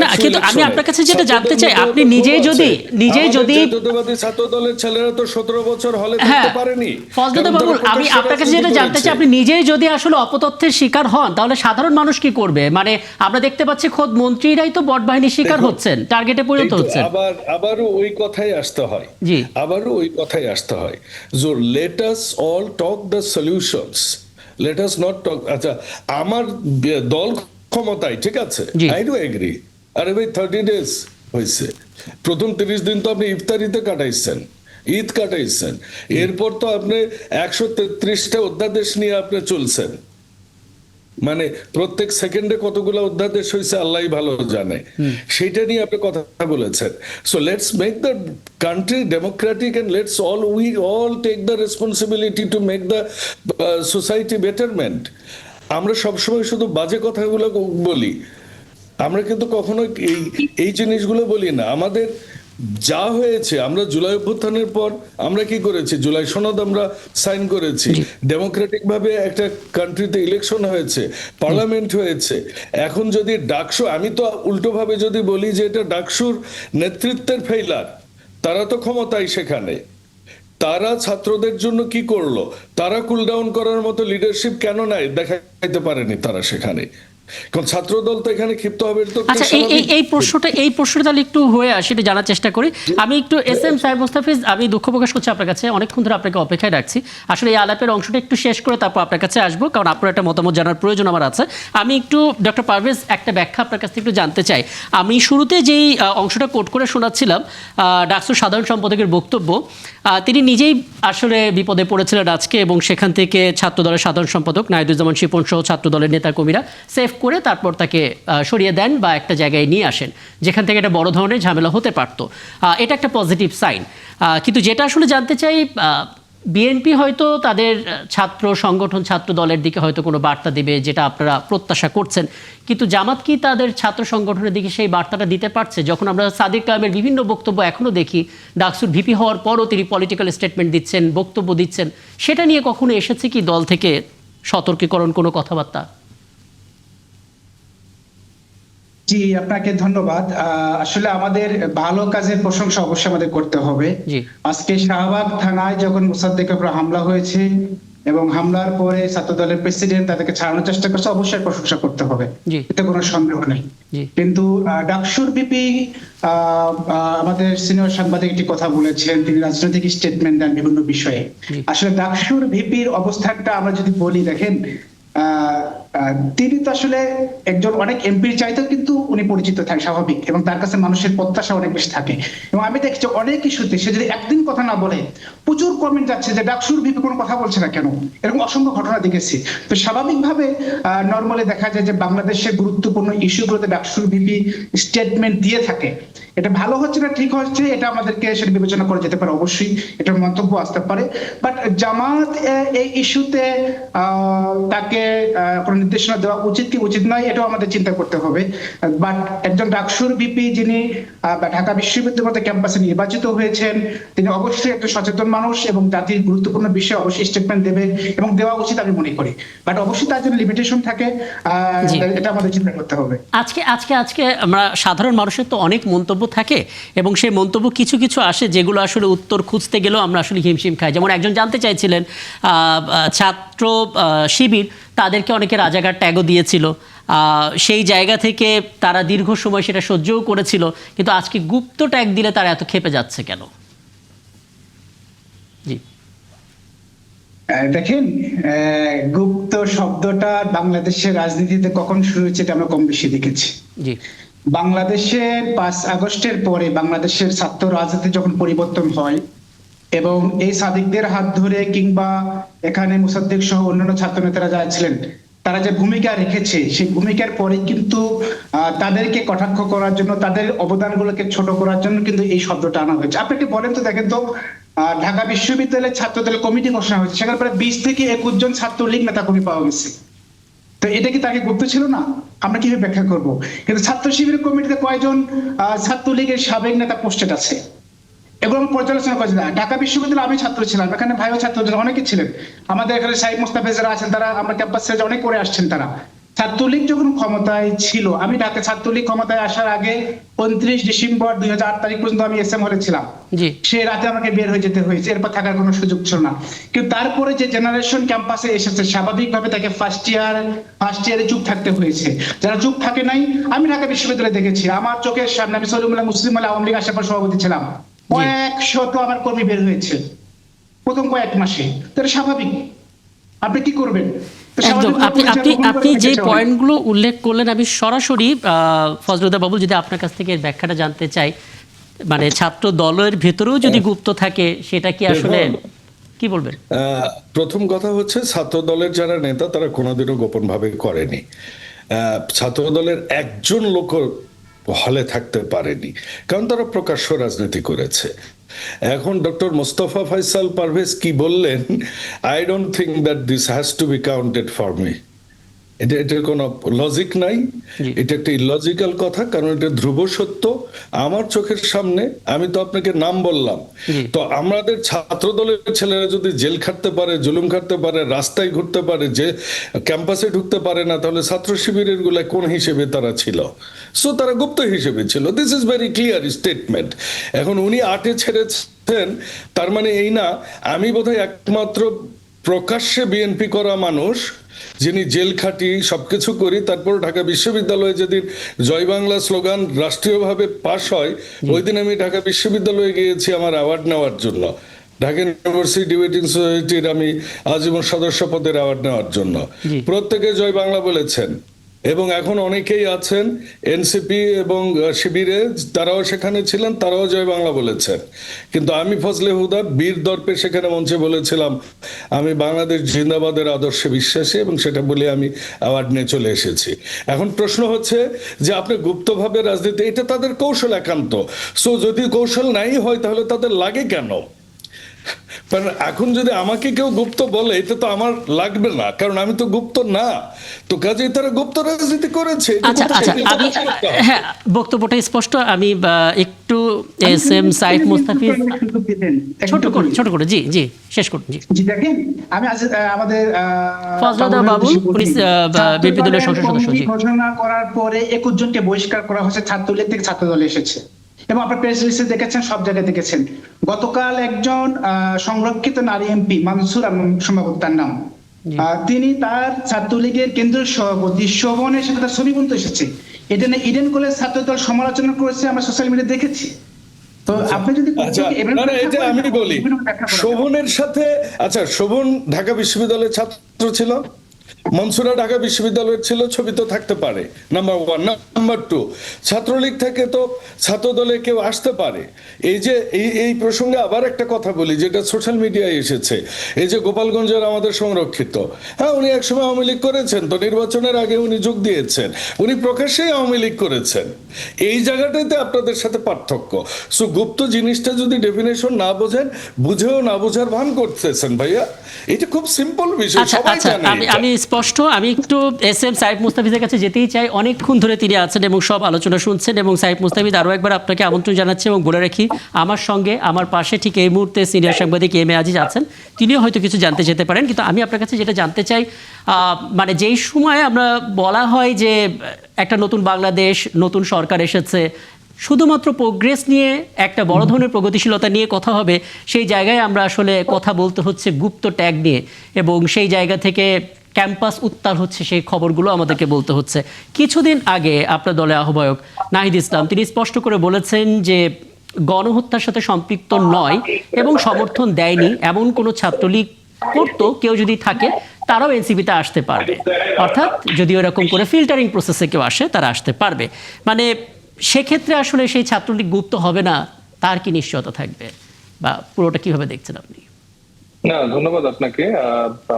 না, কিন্তু আমি আপনার কাছে যেটা জানতে চাই, আপনি নিজেই যদি জাতীয়তাবাদী ছাত্র দলের ছেলেরা তো 17 বছর হলে থাকতে পারেনি। ফজলুদ্দিন বাবু, আমি আপনার কাছে যেটা জানতে চাই, আপনি নিজেই যদি আসলে অপতথ্যের শিকার হন, তাহলে সাধারণ মানুষ কি করবে? মানে আমরা দেখতে পাচ্ছি খোদ মন্ত্রীরাই তো বট বাহিনীর শিকার হচ্ছেন, টার্গেটে পরিণত হচ্ছেন। আবারও ওই কথাই আসতে হয়। জি, আবারও ওই কথাই আসতে হয়। So let us all talk the solutions. Let us not talk. আচ্ছা, আমার দল ক্ষমতায়, ঠিক আছে, জি। I do agree. আরে ভাই 30 days হয়েছে, প্রথম 30 দিন তো আপনি ইফতারিতে কাটাইছেন, ঈদ কাটাইছেন, এরপর তো আপনি 133টা অধ্যাদেশ নিয়ে আপনি চলছেন, মানে প্রত্যেক সেকেন্ডে কতগুলো অধ্যাদেশ হয়েছে আল্লাহই ভালো জানে, সেটা নিয়ে আপনি কথা বলেছেন। So let's make the country democratic and let's we all take the responsibility to make the society betterment. আমরা সবসময় শুধু বাজে কথাগুলো বলি, আমরা কিন্তু কখনো এই জিনিসগুলো বলি না। আমাদের যা হয়েছে, আমরা জুলাই অভ্যুত্থানের পর আমরা কি করেছি? জুলাই সনদ আমরা সাইন করেছি, ডেমোক্রেটিক ভাবে একটা কান্ট্রিতে ইলেকশন হয়েছে, পার্লামেন্ট হয়েছে। এখন যদি ডাকসু, আমি তো উল্টো ভাবে যদি বলি যে এটা ডাকসুর নেতৃত্বের ফেইলার, তারা তো ক্ষমতায় সেখানে, তারা ছাত্রদের জন্য কি করলো? তারা কুল ডাউন করার মতো লিডারশিপ কেন নাই দেখাইতে পারেনি তারা সেখানে, কারণ ছাত্র দল তো এখানে ক্ষিপ্ত হবে। আচ্ছা, এই প্রশ্নটা তাহলে একটু হয়ে আসে, এটা জানার চেষ্টা করি। আমি একটু এস এম সাহেব মোস্তাফিজ, আমি দুঃখ প্রকাশ করছি আপনার কাছে, অনেকক্ষণ ধরে আপনাকে অপেক্ষায় রাখছি। আসলে এই আলাপের অংশটা একটু শেষ করে তারপর আপনার কাছে আসবো, কারণ আপনার একটা মতামত জানার প্রয়োজন আমার আছে। আমি একটু ডক্টর পারভেজ একটা ব্যাখ্যা আপনার কাছ থেকে একটু জানতে চাই। আমি শুরুতে যেই অংশটা কোট করে শোনাচ্ছিলাম, ডাকসুর সাধারণ সম্পাদকের বক্তব্য, তিনি নিজেই আসলে বিপদে পড়েছিলেন আজকে, এবং সেখান থেকে ছাত্রদলের সাধারণ সম্পাদক নাহিদুজ্জামান শিপন সহ ছাত্রদলের নেতাকর্মীরা সেভ করে তারপর তাকে সরিয়ে দেন বা একটা জায়গায় নিয়ে আসেন, যেখান থেকে একটা বড় ধরনের ঝামেলা হতে পারতো। এটা একটা পজিটিভ সাইন। কিন্তু যেটা আসলে জানতে চাই, বিএনপি হয়তো তাদের ছাত্র সংগঠন, ছাত্র দলের দিকে হয়তো কোনো বার্তা দিবে, যেটা আপনারা প্রত্যাশা করছেন, কিন্তু জামাত কি তাদের ছাত্র সংগঠনের দিকে সেই বার্তাটা দিতে পারছে? যখন আমরা সাদিক কায়েমের বিভিন্ন বক্তব্য এখনো দেখি, ডাকসুর ভিপি হওয়ার পরও তিনি পলিটিক্যাল স্টেটমেন্ট দিচ্ছেন, বক্তব্য দিচ্ছেন, সেটা নিয়ে কখনো এসেছে কি দল থেকে সতর্কীকরণ কোনো কথাবার্তা? জি, আপনাকে ধন্যবাদ। আসলে আমাদের ভালো কাজের প্রশংসা অবশ্যই আমাদের করতে হবে। আজকে শাহবাগ থানায় যখন মোসাদ্দেকের উপর হামলা হয়েছে এবং হামলার পরে ছাত্র দলের প্রেসিডেন্ট তাদেরকে ছাড়ানোর চেষ্টা করছে, অবশ্যই প্রশংসা করতে হবে, এতে কোনো সন্দেহ নেই। কিন্তু ডাকসুর বিপি আমাদের সিনিয়র সাংবাদিক একটি কথা বলেছেন, তিনি রাজনৈতিক স্টেটমেন্ট দেন বিভিন্ন বিষয়ে। আসলে ডাকসুর ভিপির অবস্থানটা আমরা যদি বলি, দেখেন তিনি তো আসলে একজন অনেক এমপির চাইতেও কিন্তু উনি পরিচিত থাকে, স্বাভাবিক, এবং তার কাছে মানুষের প্রত্যাশা অনেক বেশি থাকে। এবং আমি দেখছি অনেক ইস্যুতে সে যদি একদিন কথা না বলে প্রচুর কমেন্ট যাচ্ছে যে ডাকসুর ভিপি কোনো কথা বলছে না কেন, এরকম অসংখ্য ঘটনা দেখেছি। তো স্বাভাবিকভাবে নর্মালি দেখা যায় যে বাংলাদেশের গুরুত্বপূর্ণ ইস্যুগুলোতে ডাকসুর ভিপি স্টেটমেন্ট দিয়ে থাকে। এটা ভালো হচ্ছে না ঠিক হচ্ছে, এটা আমাদেরকে সেটা বিবেচনা করা যেতে পারে, অবশ্যই এটার মন্তব্য আসতে পারে। বাট জামাত এই ইস্যুতে তাকে কোনো নির্দেশনা দেওয়া উচিত কি উচিত নয়, এটাও আমাদের চিন্তা করতে হবে। বাট একজন ডাকসুর ভিপি যিনি ঢাকা বিশ্ববিদ্যালয় ক্যাম্পাসে নির্বাচিত হয়েছেন, তিনি অবশ্যই একটা সচেতন মানুষ এবং জাতির গুরুত্বপূর্ণ বিষয়ে অবশ্যই স্টেটমেন্ট দেবে এবং দেওয়া উচিত আমি মনে করি। বাট অবশ্যই তার জন্য লিমিটেশন থাকে, এটা আমাদের চিন্তা করতে হবে। আজকে আমরা সাধারণ মানুষের তো অনেক মন্তব্য থাকে, এবং সেই মন্তব্য কিছু কিছু আসে যেগুলো আসলে উত্তর খুঁজতে গেলেও আমরা আসলে হিমশিম খাই। যেমন একজন জানতে চাইছিলেন, ছাত্র শিবির তাদেরকে অনেকে রাজাকার ট্যাগও দিয়েছিল, সেই জায়গা থেকে তারা দীর্ঘ সময় সেটা সহ্যও করেছিল, কিন্তু আজকে গুপ্ত ট্যাগ দিলে তারা এত ক্ষেপে যাচ্ছে কেন? জি, দেখেন, গুপ্ত শব্দটা বাংলাদেশের রাজনীতিতে কখন শুরু হয়েছে এটা আমরা কম বেশি দেখেছি। জি, বাংলাদেশের 5 আগস্টের পরে বাংলাদেশের ছাত্র রাজনীতি যখন পরিবর্তন হয় এবং এই সাদিকদের হাত ধরে কিংবা এখানে মোসাদ্দেক সহ অন্যান্য ছাত্র নেতারা যারা ছিলেন তারা যে ভূমিকা রেখেছে সেই ভূমিকার পরে কিন্তু তাদেরকে কটাক্ষ করার জন্য, তাদের অবদানগুলোকে ছোট করার জন্য কিন্তু এই শব্দটা আনা হয়েছে। আপনি একটু বলেন তো, দেখেন তো, ঢাকা বিশ্ববিদ্যালয়ের ছাত্রদল কমিটি ঘোষণা হয়েছে, সেখানে প্রায় 20 থেকে 21 জন ছাত্রলীগ নেতাকর্মী পাওয়া গেছে। তো এটা কি তাকে গুপ্ত ছিল না? আমরা কিভাবে ব্যাখ্যা করব? কিন্তু ছাত্র শিবির কমিটিতে কয়জন ছাত্রলীগের সাবেক নেতা পোস্টেড আছে, এগুলো আমি পর্যালোচনা করেছি। ঢাকা বিশ্ববিদ্যালয়ে আমি ছাত্র ছিলাম, এখানে ভাইও ছাত্র অনেকে ছিলেন, আমাদের এখানে সাহেব মোস্তাফেজ যারা আছেন তারা আমরা ক্যাম্পাস ছেড়ে অনেক করে আসছেন। তারা ছাত্রলীগ যখন ক্ষমতায় ছিল, আমি ঢাকা ছাত্রলীগ ক্ষমতায় আসার আগে 29 ডিসেম্বর 2008 তারিখ পর্যন্ত আমি এসএম হলে ছিলাম। সেই রাতে আমাকে বের হয়ে যেতে হয়েছে, এরপর থাকার কোনো সুযোগ ছিল না। কিন্তু তারপরে যে জেনারেশন ক্যাম্পাসে এসেছে, স্বাভাবিকভাবে তাকে ফার্স্ট ইয়ারে চুপ থাকতে হয়েছে। যারা চুপ থাকে নাই, আমি ঢাকা বিশ্ববিদ্যালয়ে দেখেছি, আমার চোখের সামনে, আমি সলিমুল্লাহ মুসলিম আলী আওয়ামী লীগ আসার সভাপতি ছিলাম, কয়েক শত আমার কর্মী বের হয়েছে প্রথম কয়েক মাসে। তাহলে স্বাভাবিক, আপনি কি করবেন? একদম, আপনি যে পয়েন্টগুলো উল্লেখ করলেন, আমি সরাসরি ফজলুদ্দা বাবুল যদি আপনার কাছ থেকে ব্যাখ্যাটা জানতে চাই, মানে ছাত্র দলের ভেতরেও যদি গুপ্ত থাকে সেটা কি আসলে কি বলবেন? প্রথম কথা হচ্ছে, ছাত্র দলের যারা নেতা তারা কোনোদিনও গোপন ভাবে করেনি। ছাত্র দলের একজন লোক হলে থাকতে পারেনি, কারণ তারা প্রকাশ্য রাজনীতি করেছে। এখন ডক্টর মোস্তফা ফয়সাল পারভেজ কি বললেন, I don't think that this has to be counted for me. এটার কোনো লজিক নাই, এটা একটা ইলজিক্যাল কথা, কারণ এটা ধ্রুব সত্য আমার চোখের সামনে। আমি তো আপনাকে নাম বললাম, তো আমাদের ছাত্র দলের ছেলেরা যদি জেল খাটতে পারে, জুলুম খাটতে পারে, রাস্তায় ঘুরতে পারে, যে ক্যাম্পাসে ঢুকতে পারে না, তাহলে ছাত্র শিবিরের গুলা কোন হিসেবে তারা ছিল? সো তারা গুপ্ত হিসেবে ছিল। This is very clear statement. এখন উনি 8-এ ছেড়েছেন, তার মানে এই না আমি বোধহয় একমাত্র প্রকাশ্যে বিএনপি করা মানুষ যিনি জেল খাটি সবকিছু করি, তারপর ঢাকা বিশ্ববিদ্যালয়ে যেদিন জয় বাংলা স্লোগান রাষ্ট্রীয়ভাবে পাশ হয়, ওই দিন আমি ঢাকা বিশ্ববিদ্যালয়ে গিয়েছি আমার অ্যাওয়ার্ড নেওয়ার জন্য, ঢাকা ইউনিভার্সিটি ডিবেটিং সোসাইটির আমি আজীবন সদস্য পদের অ্যাওয়ার্ড নেওয়ার জন্য। প্রত্যেকে জয় বাংলা বলেছেন, এবং এখন অনেকেই আছেন এনসিপি এবং শিবিরে, তারাও সেখানে ছিলেন, তারাও জয় বাংলা বলেছেন। কিন্তু আমি ফজলে হুদা বীর দর্পে সেখানে মঞ্চে বলেছিলাম আমি বাংলাদেশ জিন্দাবাদের আদর্শে বিশ্বাসী, এবং সেটা বলে আমি অ্যাওয়ার্ড নিয়ে চলে এসেছি। এখন প্রশ্ন হচ্ছে যে আপনি গুপ্তভাবে রাজনীতি, এটা তাদের কৌশল একান্ত। সো যদি কৌশল নাই হয় তাহলে তাদের লাগে কেন? কারণ এখন যদি আমাকে কেউ গুপ্ত বলে, এটা তো আমার লাগবে না, কারণ আমি তো গুপ্ত না। তো কাজেই তারা গুপ্ত রাজনীতি করেছে। আচ্ছা, আমি হ্যাঁ, বক্তব্যটা স্পষ্ট। আমি একটু এস এম সাইফ মুস্তাফিজ ছোট করে জি শেষ করুন। জি দেখেন, আমি আজ আমাদের ফজলুদ্দা বাবু বিএনপি দলের সংসদ সদস্য ঘোষণা করার পরে 21 জনকে বহিষ্কার করা হয়েছে, ছাত্রলীগ থেকে ছাত্র দলে এসেছে, এবং আপনার প্রেস রিলিজে দেখেছেন, সব জায়গায় দেখেছেন। গতকাল একজন সংরক্ষিত নারী এমপি মানসুর সম্ভবত তার নাম, তিনি তার ছাত্রলীগের কেন্দ্রীয় সভাপতি শোভনের সাথে তার ছবি পর্যন্ত এসেছে। এটা নিয়ে ইডেন কলেজ ছাত্র দল সমালোচনা করেছে, আমরা সোশ্যাল মিডিয়া দেখেছি। তো আপনি যদি আমি বলি শোভনের সাথে, আচ্ছা শোভন ঢাকা বিশ্ববিদ্যালয়ের ছাত্র ছিল, মনসুরা ঢাকা বিশ্ববিদ্যালয়ের ছিল, ছবি তো থাকতে পারে, নাম্বার 1। নাম্বার 2, ছাত্রলীগ থেকে তো ছাত্র দলে কেউ আসতে পারে। এই যে এই প্রসঙ্গে আবার একটা কথা বলি, যেটা সোশ্যাল মিডিয়ায় এসেছে, এই যে গোপালগঞ্জের আমাদের সংরক্ষিত, হ্যাঁ উনি একসময় আওয়ামী লীগ করেছেন, তো নির্বাচনের আগে উনি যোগ দিয়েছেন, উনি প্রকাশ্যেই আওয়ামী লীগ করেছেন। এই জায়গাটাতে আপনাদের সাথে পার্থক্য। সো গুপ্ত জিনিসটা যদি ডেফিনেশন না বোঝেন, বুঝেও না বোঝার ভান করতেছেন ভাইয়া, এটা খুব সিম্পল বিষয়, সবাই জানে। আমি স্পষ্ট, আমি একটু এস এম সাইফ মুস্তাফিজের কাছে যেতেই চাই। অনেকক্ষণ ধরে তিনি আছেন এবং সব আলোচনা শুনছেন, এবং সাইফ মুস্তাফিজ আরও একবার আপনাকে আমন্ত্রণ জানাচ্ছে, এবং বলে রাখি আমার সঙ্গে আমার পাশে ঠিক এই মুহূর্তে সিনিয়র সাংবাদিক এম এ আজিজ আছেন, তিনিও হয়তো কিছু জানতে যেতে পারেন। কিন্তু আমি আপনার কাছে যেটা জানতে চাই, মানে যেই সময় আমরা বলা হয় যে একটা নতুন বাংলাদেশ, নতুন সরকার এসেছে, শুধুমাত্র প্রোগ্রেস নিয়ে, একটা বড় ধরনের প্রগতিশীলতা নিয়ে কথা হবে, সেই জায়গায় আমরা আসলে কথা বলতে হচ্ছে গুপ্ত ট্যাগ নিয়ে, এবং সেই জায়গা থেকে ক্যাম্পাস উত্তাল হচ্ছে সেই খবরগুলো আমাদেরকে বলতে হচ্ছে। কিছুদিন আগে আপনার দলের আহ্বায়ক নাহিদ ইসলাম তিনি স্পষ্ট করে বলেছেন যে গণহত্যার সাথে সম্পৃক্ত নয় এবং সমর্থন দেয়নি এমন কোনো ছাত্রলীগ করতো কেউ যদি থাকে, তারাও এনসিপিতে আসতে পারবে। অর্থাৎ যদি এরকম করে ফিল্টারিং প্রসেসে কেউ আসে, তারা আসতে পারবে। মানে সেক্ষেত্রে আসলে সেই ছাত্রলীগ গুপ্ত হবে না, তার কি নিশ্চয়তা থাকবে, বা পুরোটা কিভাবে দেখছেন আপনি? না, ধন্যবাদ আপনাকে।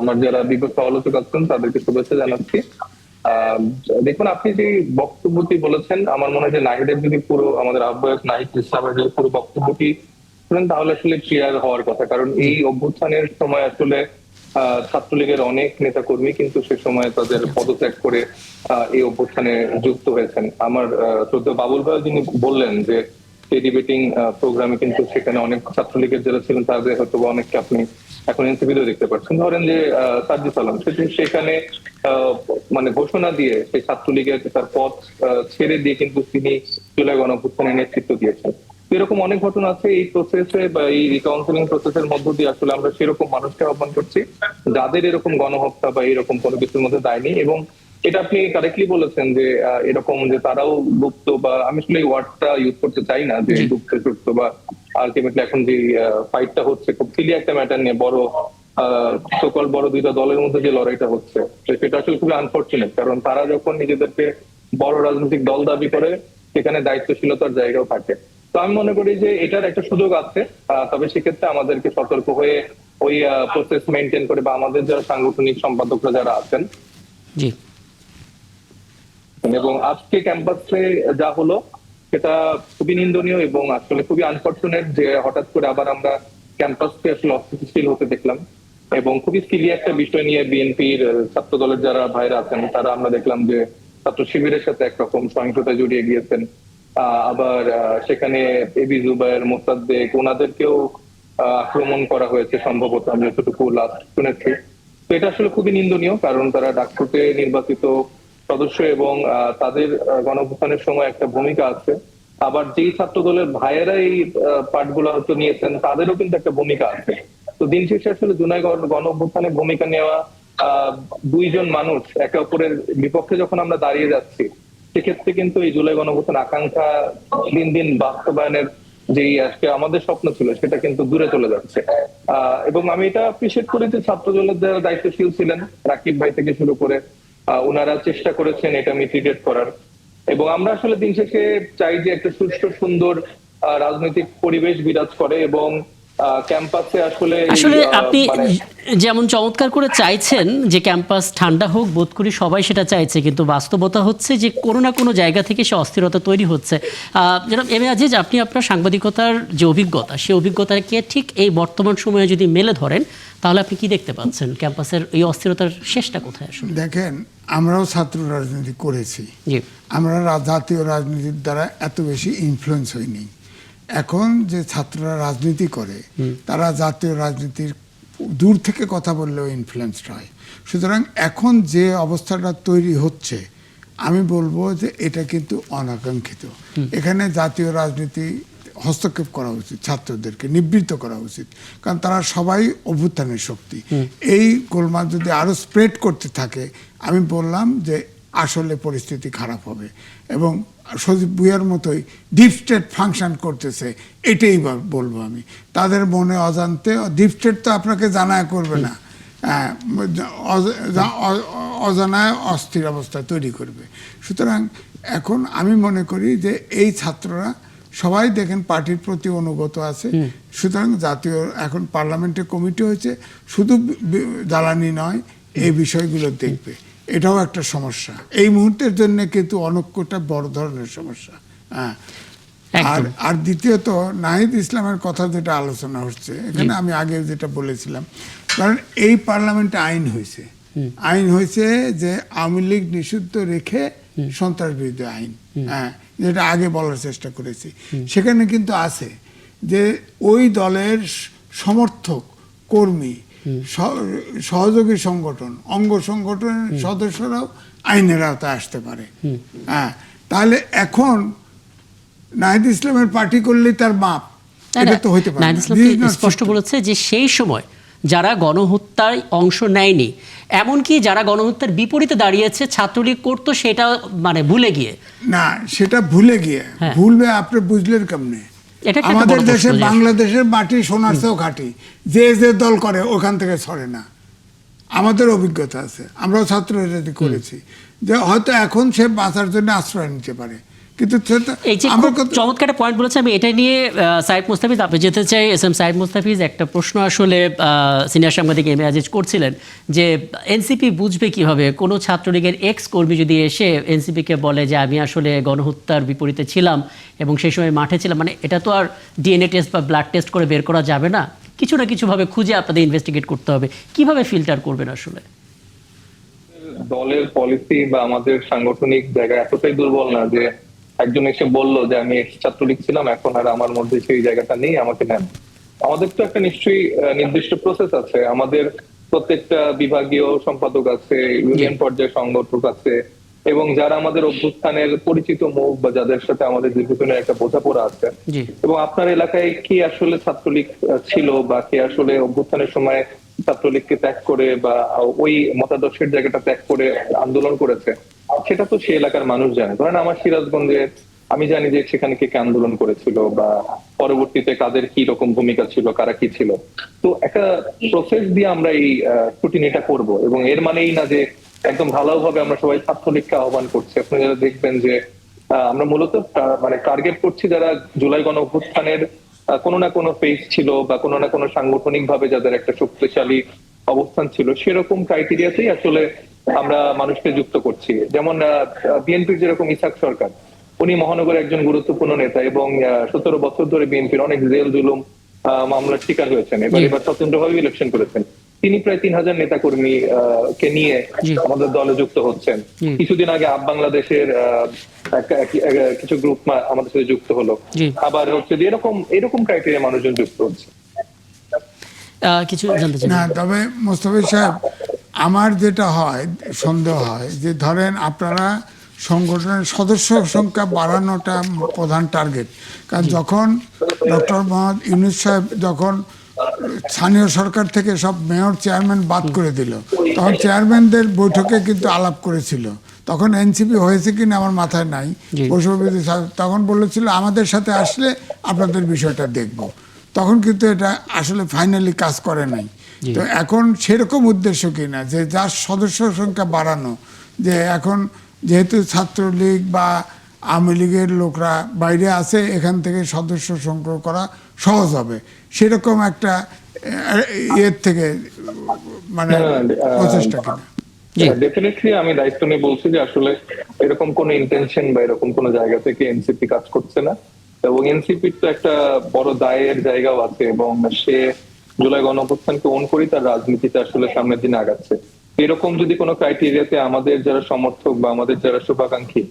আমার যারা বিপক্ষ আলোচক আছেন তাদেরকে শুভেচ্ছা জানাচ্ছি। আহ, দেখুন, আপনি যে বক্তব্যটি বলেছেন, আমার মনে হয় যে নাহিদের যদি পুরো, আমাদের আহ্বায়ক নাহিদ ইসলামের যদি পুরো বক্তব্যটি শুনেন তাহলে আসলে ক্লিয়ার হওয়ার কথা। কারণ এই অভ্যুত্থানের সময় আসলে ছাত্রলীগের অনেক নেতা কর্মী কিন্তু সে সময় তাদের পদত্যাগ করে এই অভ্যুত্থানে যুক্ত হয়েছেন। আমার শ্রদ্ধেয় বাবুল ভাই যিনি বললেন যে এই ডিবেটিং প্রোগ্রামে কিন্তু সেখানে অনেক ছাত্রলীগের যারা ছিলেন তাদের হয়তো অনেককে আপনি এখন এনসিপিতেও দেখতে পাচ্ছেন। ধরেন যে সাজ্জুদ আলম, সেখানে মানে ঘোষণা দিয়ে সেই ছাত্রলীগের তার পদ ছেড়ে দিয়ে কিন্তু তিনি জুলাই গণঅভ্যুত্থানের নেতৃত্ব দিয়েছেন। এরকম অনেক ঘটনা আছে এই প্রসেসে বা এই কাউন্সিলিং প্রসেসের মধ্য দিয়ে আসলে আমরা সেরকম মানুষকে আহ্বান করছি যাদের এরকম গণহত্যা বা এরকম কোনো কিছুর মধ্যে দায় নেই। এবং এটা আপনি কারেক্টলি বলেছেন যে এরকম যে তারাও গুপ্ত, বা আমি আসলে এই ওয়ার্ডটা ইউজ করতে চাই না যে গুপ্ত সুপ্ত, বা আলটিমেটলি এখন যে ফাইটটা হচ্ছে খুব সিলি একটা ম্যাটার নিয়ে বড় সকল বড় দুইটা দলের মধ্যে যে লড়াইটা হচ্ছে, সেটা আসলে খুবই আনফর্চুনেট। কারণ তারা যখন নিজেদেরকে বড় রাজনৈতিক দল দাবি করে সেখানে দায়িত্বশীলতার জায়গাও থাকে। তো আমি মনে করি যে এটার একটা সুযোগ আছে, তবে সেক্ষেত্রে আমাদেরকে সতর্ক হয়ে ওই প্রসেস মেনটেন করে, বা আমাদের যারা সাংগঠনিক সম্পাদকরা যারা আছেন। জি। এবং আজকে ক্যাম্পাসে যা হলো সেটা খুবই নিন্দনীয় এবং আসলে খুবই আনফর্চুনেট যে হঠাৎ করে আবার আমরা ক্যাম্পাসকে আসলে অস্থিতিশীল হতে দেখলাম। এবং খুবই সিলি একটা বিষয় নিয়ে বিএনপির ছাত্র দলের যারা ভাইরা আছেন তারা আমরা দেখলাম যে ছাত্র শিবিরের সাথে একরকম সহিংসতা জড়িয়ে গিয়েছেন। আবার সেখানে এবি জুবায়ের, মোসাদ্দেক, ওনাদেরকেও আক্রমণ করা হয়েছে সম্ভবত, আমি যতটুকু লাস্ট শুনেছি। তো এটা আসলে খুবই নিন্দনীয়, কারণ তারা ডাকসুতে নির্বাচিত সদস্য এবং তাদের গণঅভ্যুত্থানের সময় একটা ভূমিকা আছে। আবার যেই ছাত্র দলের ভাইয়েরা এই পাঠগুলো হয়তো নিয়েছেন তাদেরও কিন্তু একটা ভূমিকা আছে। তো দিন শেষে আসলে জুলাই গণঅভ্যুত্থানে ভূমিকা নেওয়া দুইজন মানুষ একে অপরের বিপক্ষে যখন আমরা দাঁড়িয়ে যাচ্ছি, সেক্ষেত্রে কিন্তু এই জুলাই গণঅভ্যুত্থান আকাঙ্ক্ষা দিন দিন বাস্তবায়নের যেই আজকে আমাদের স্বপ্ন ছিল সেটা কিন্তু দূরে চলে যাচ্ছে। এবং আমি এটা অ্যাপ্রিসিয়েট করি যে ছাত্র দলের যারা দায়িত্বশীল ছিলেন, রাকিব ভাই থেকে শুরু করে, ওনারা চেষ্টা করেছেন এটা মিটিগেট করার। এবং আমরা আসলে দিন শেষে চাই যে একটা সুষ্ঠু সুন্দর রাজনৈতিক পরিবেশ বিরাজ করে এবং ক্যাম্পাসে আসলে আপনি যেমন চমৎকার করে চাইছেন যে ক্যাম্পাস ঠান্ডা হোক, বোধ করি সবাই সেটা চাইছে, কিন্তু বাস্তবতা হচ্ছে যে কোনো না কোনো জায়গা থেকে সে অস্থিরতা তৈরি হচ্ছে। যেরকম এম এ আজিজ, আপনি আপনার সাংবাদিকতার যে অভিজ্ঞতা, সেই অভিজ্ঞতাকে ঠিক এই বর্তমান সময়ে যদি মেলে ধরেন তাহলে আপনি কি দেখতে পাচ্ছেন? ক্যাম্পাসের এই অস্থিরতার শেষটা কোথায় আসলে? দেখেন, আমরাও ছাত্র রাজনীতি করেছি, আমরা জাতীয় রাজনীতির দ্বারা এত বেশি ইনফ্লুয়েন্স হইনি। এখন যে ছাত্ররা রাজনীতি করে তারা জাতীয় রাজনীতির দূর থেকে কথা বললেও ইনফ্লুয়েন্সড হয়। সুতরাং এখন যে অবস্থাটা তৈরি হচ্ছে, আমি বলবো যে এটা কিন্তু অনাকাঙ্ক্ষিত। এখানে জাতীয় রাজনীতি হস্তক্ষেপ করা উচিত, ছাত্রদেরকে নিবৃত্ত করা উচিত, কারণ তারা সবাই অভ্যুত্থানের শক্তি। এই গোলমাল যদি আরো স্প্রেড করতে থাকে, আমি বললাম যে আসলে পরিস্থিতি খারাপ হবে। এবং সজীব ভুঁইয়ার মতোই ডিপ স্টেট ফাংশন করতেছে, এটাই বলবো আমি। তাদের মনে অজান্তে, ডিপ স্টেট তো আপনাকে জানায় করবে না, অজানায় অস্থির অবস্থা তৈরি করবে। সুতরাং এখন আমি মনে করি যে এই ছাত্ররা সবাই দেখেন পার্টির প্রতি অনুগত আছে। সুতরাং জাতীয় এখন পার্লামেন্টের কমিটি হয়েছে, শুধু জ্বালানি নয়, এই বিষয়গুলো দেখবে। এটাও একটা সমস্যা এই মুহূর্তের জন্য, কিন্তু অনৈক্যটা বড় ধরনের সমস্যা। আর দ্বিতীয়ত নাহিদ ইসলামের কথা যেটা আলোচনা হচ্ছে এখানে, আমি আগে যেটা বলেছিলাম, কারণ এই পার্লামেন্টে আইন হয়েছে যে আওয়ামী লীগ নিষিদ্ধ রেখে সন্ত্রাস বিরোধী আইন, যেটা আগে বলার চেষ্টা করেছি। সেখানে কিন্তু আছে যে ওই দলের সমর্থক, কর্মী, সহযোগী সংগঠন, অঙ্গ সংগঠনের সদস্যরাও আইনের আওতায় আসতে পারে। তাহলে এখন নাহিদ ইসলামের পার্টি করলেই তার মাপ, এটা তো হইতে পারে না। স্পষ্ট বলেছে যে সেই সময় যারা গণহত্যায় অংশ নেয়নি, এমনকি যারা গণহত্যার বিপরীতে দাঁড়িয়েছে, ছাত্রলীগ করতো সেটা মানে ভুলে গিয়ে, না সেটা ভুলে গিয়ে, ভুলবে আপনি বুঝলেন কেমনে? আমাদের দেশে, বাংলাদেশের মাটি সোনার চেয়েও খাঁটি, যে যে দল করে ওখান থেকে সরে না। আমাদের অভিজ্ঞতা আছে, আমরাও ছাত্র রাজনীতি করেছি, যে হয়তো এখন সে বাঁচার জন্য আশ্রয় নিতে পারে, কিন্তু এই যে খুব চমৎকার একটা পয়েন্ট বলেছে, আমি এটা নিয়ে সাইদ মুস্তাফিজ আপনি যেতে চাই। এস.এম. সাইদ মুস্তাফিজ একটা প্রশ্ন আসলে সিনিয়র সাংবাদিক এম এ আজিজ করছিলেন যে এনসিপি বুঝবে কিভাবে কোনো ছাত্রলীগের এক্স কর্মী যদি এসে এনসিপিকে বলে যে আমি আসলে গণহত্যার বিপরীতে ছিলাম এবং সেই সময় মাঠে ছিলাম, মানে এটা তো আর ডিএনএ টেস্ট বা ব্লাড টেস্ট করে বের করা যাবে না, কিছু না কিছুভাবে খুঁজে আপনাদের ইনভেস্টিগেট করতে হবে। কিভাবে ফিল্টার করবেন আসলে? দলের পলিসি বা আমাদের সাংগঠনিক জায়গা এতটাই দুর্বল না যে একজন এসে বললো যে আমি ছাত্রলীগ ছিলাম, এখন আর আমার মধ্যে সেই জায়গাটা নেই, আমাকে নেন। আমাদের তো একটা নিশ্চয়ই নির্দিষ্ট প্রসেস আছে, আমাদের প্রত্যেকটা বিভাগীয় সম্পাদক আছে, ইউনিয়ন পর্যায়ে সংগঠক আছে, এবং যারা আমাদের অভ্যুত্থানের পরিচিত মুখ বা যাদের সাথে আমাদের দীর্ঘদিনের একটা বোঝাপড়া আছে, এবং আপনার এলাকায় কি আসলে ছাত্রলীগ ছিল বা কে আসলে অভ্যুত্থানের সময় ছাত্রলীগকে ত্যাগ করে বা ওই মতাদর্শের জায়গাটা ত্যাগ করে আন্দোলন করেছে, সেটা তো সে এলাকার মানুষ জানে। ধরেন আমার সিরাজগঞ্জে আমি জানি যে সেখানে কে আন্দোলন করেছিল বা পরবর্তীতে কাদের কি রকম ভূমিকা ছিল, কারা কি ছিল। তো একটা প্রসেস দিয়ে আমরা এই স্ক্রুটিনিটা করব, এবং এর মানেই না যে একদম ভালোভাবে আমরা সবাই ছাত্রলীগকে আহ্বান করছি। আপনি যারা দেখবেন যে আমরা মূলত মানে টার্গেট করছি যারা জুলাই গণ অভ্যুত্থানের কোনো না কোনো ফেজ ছিল বা কোনো না কোনো সাংগঠনিক ভাবে যাদের একটা শক্তিশালী অবস্থান ছিল, সেরকম ক্রাইটেরিয়াতেই আসলে আমরা মানুষকে যুক্ত করছি। যেমন বিএনপির যেরকম ইসাক সরকার, উনি মহানগরের একজন গুরুত্বপূর্ণ নেতা এবং 17 বছর ধরে বিএনপির অনেক জেল জুলুম মামলার শিকার হয়েছেন, এবার স্বতন্ত্রভাবে ইলেকশন করেছেন। তিনি প্রায় 3000 নেতাকর্মী কে নিয়ে আমাদের দলে যুক্ত হচ্ছেন। কিছুদিন আগে আপ বাংলাদেশের কিছু গ্রুপ আমাদের সাথে যুক্ত হলো, আবার হচ্ছে যে এরকম ক্রাইটেরিয়া মানুষজন যুক্ত হচ্ছে। কিছু জানতে চাই না, তবে মোস্তফিজ সাহেব, আমার যেটা হয় সন্দেহ হয় যে ধরেন আপনারা সংগঠনের সদস্য সংখ্যা বাড়ানোটা প্রধান টার্গেট, কারণ যখন ডক্টর মোহাম্মদ ইউনূস সাহেব যখন স্থানীয় সরকার থেকে সব মেয়র চেয়ারম্যান বাদ করে দিল, তখন চেয়ারম্যানদের বৈঠকে কিন্তু আলাপ করেছিল। তখন এনসিপি হয়েছে কিনা আমার মাথায় নাই, তখন বলেছিল আমাদের সাথে আসলে আপনাদের বিষয়টা দেখব। তখন কিন্তু এটা আসলে ফাইনালি কাজ করে নাই। তো এখন সেরকম উদ্দেশ্য কিনা যে যার সদস্য সংখ্যা বাড়ানো, যে এখন যেহেতু ছাত্রলীগ বা আওয়ামী লীগের লোকরা বাইরে আছে, এখান থেকে সদস্য সংগ্রহ করা সহজ হবে, সেরকম একটা ইয়ের থেকে মানে প্রচেষ্টা কিনা? ডেফিনেটলি আমি দায়িত্ব নিয়ে বলছি যে আসলে এরকম কোন ইন্টেনশন বা এরকম কোন জায়গা থেকে এনসিপি কাজ করছে না, এবং এনসিপির তো একটা বড় দায়ের জায়গাও আছে, এবং সে জুলাই গণঅভ্যুত্থানকে ওন করি তার রাজনীতিতে আসলে সামনের দিনে আগাচ্ছে। এরকম যদি কোনো ক্রাইটেরিয়াতে আমাদের যারা সমর্থক বা আমাদের যারা শুভাকাঙ্ক্ষী,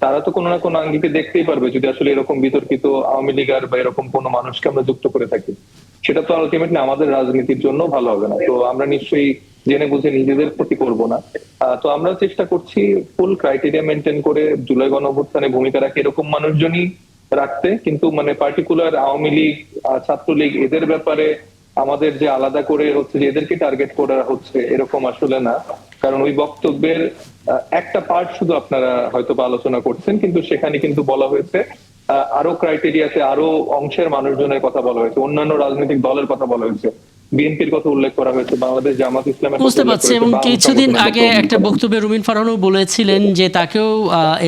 তারা তো কোনো না কোনো আঙ্গিকে দেখতেই পারবে যদি আসলে এরকম বিতর্কিত আওয়ামী লীগার বা এরকম কোনো মানুষকে আমরা যুক্ত করে থাকি, সেটা তো আলটিমেটলি আমাদের রাজনীতির জন্য ভালো হবে না। তো আমরা নিশ্চয়ই জেনে বুঝে নিজেদের ক্ষতি করব না। তো আমরা চেষ্টা করছি ফুল ক্রাইটেরিয়া মেনটেন করে জুলাই গণঅভ্যুত্থানে ভূমিকা রাখে এরকম মানুষজনই রাখতে, কিন্তু মানে পার্টিকুলার আওয়ামী লীগ, ছাত্রলীগ এদের ব্যাপারে আমাদের যে আলাদা করে হচ্ছে যে এদেরকে টার্গেট করা হচ্ছে এরকম আসলে না। কারণ ওই বক্তব্যের একটা পার্ট শুধু আপনারা হয়তো আলোচনা করছেন, কিন্তু সেখানে কিন্তু বলা হয়েছে আরো ক্রাইটেরিয়াতে আরো অংশের মানুষজনের কথা বলা হয়েছে, অন্যান্য রাজনৈতিক দলের কথা বলা হয়েছে, বিএনপির কথা উল্লেখ করা হয়েছে, বাংলাদেশ জামাত ইসলামের বুঝতে পারছি। এবং কিছুদিন আগে একটা বক্তব্যে রুমিন ফারহানও বলেছিলেন যে তাকেও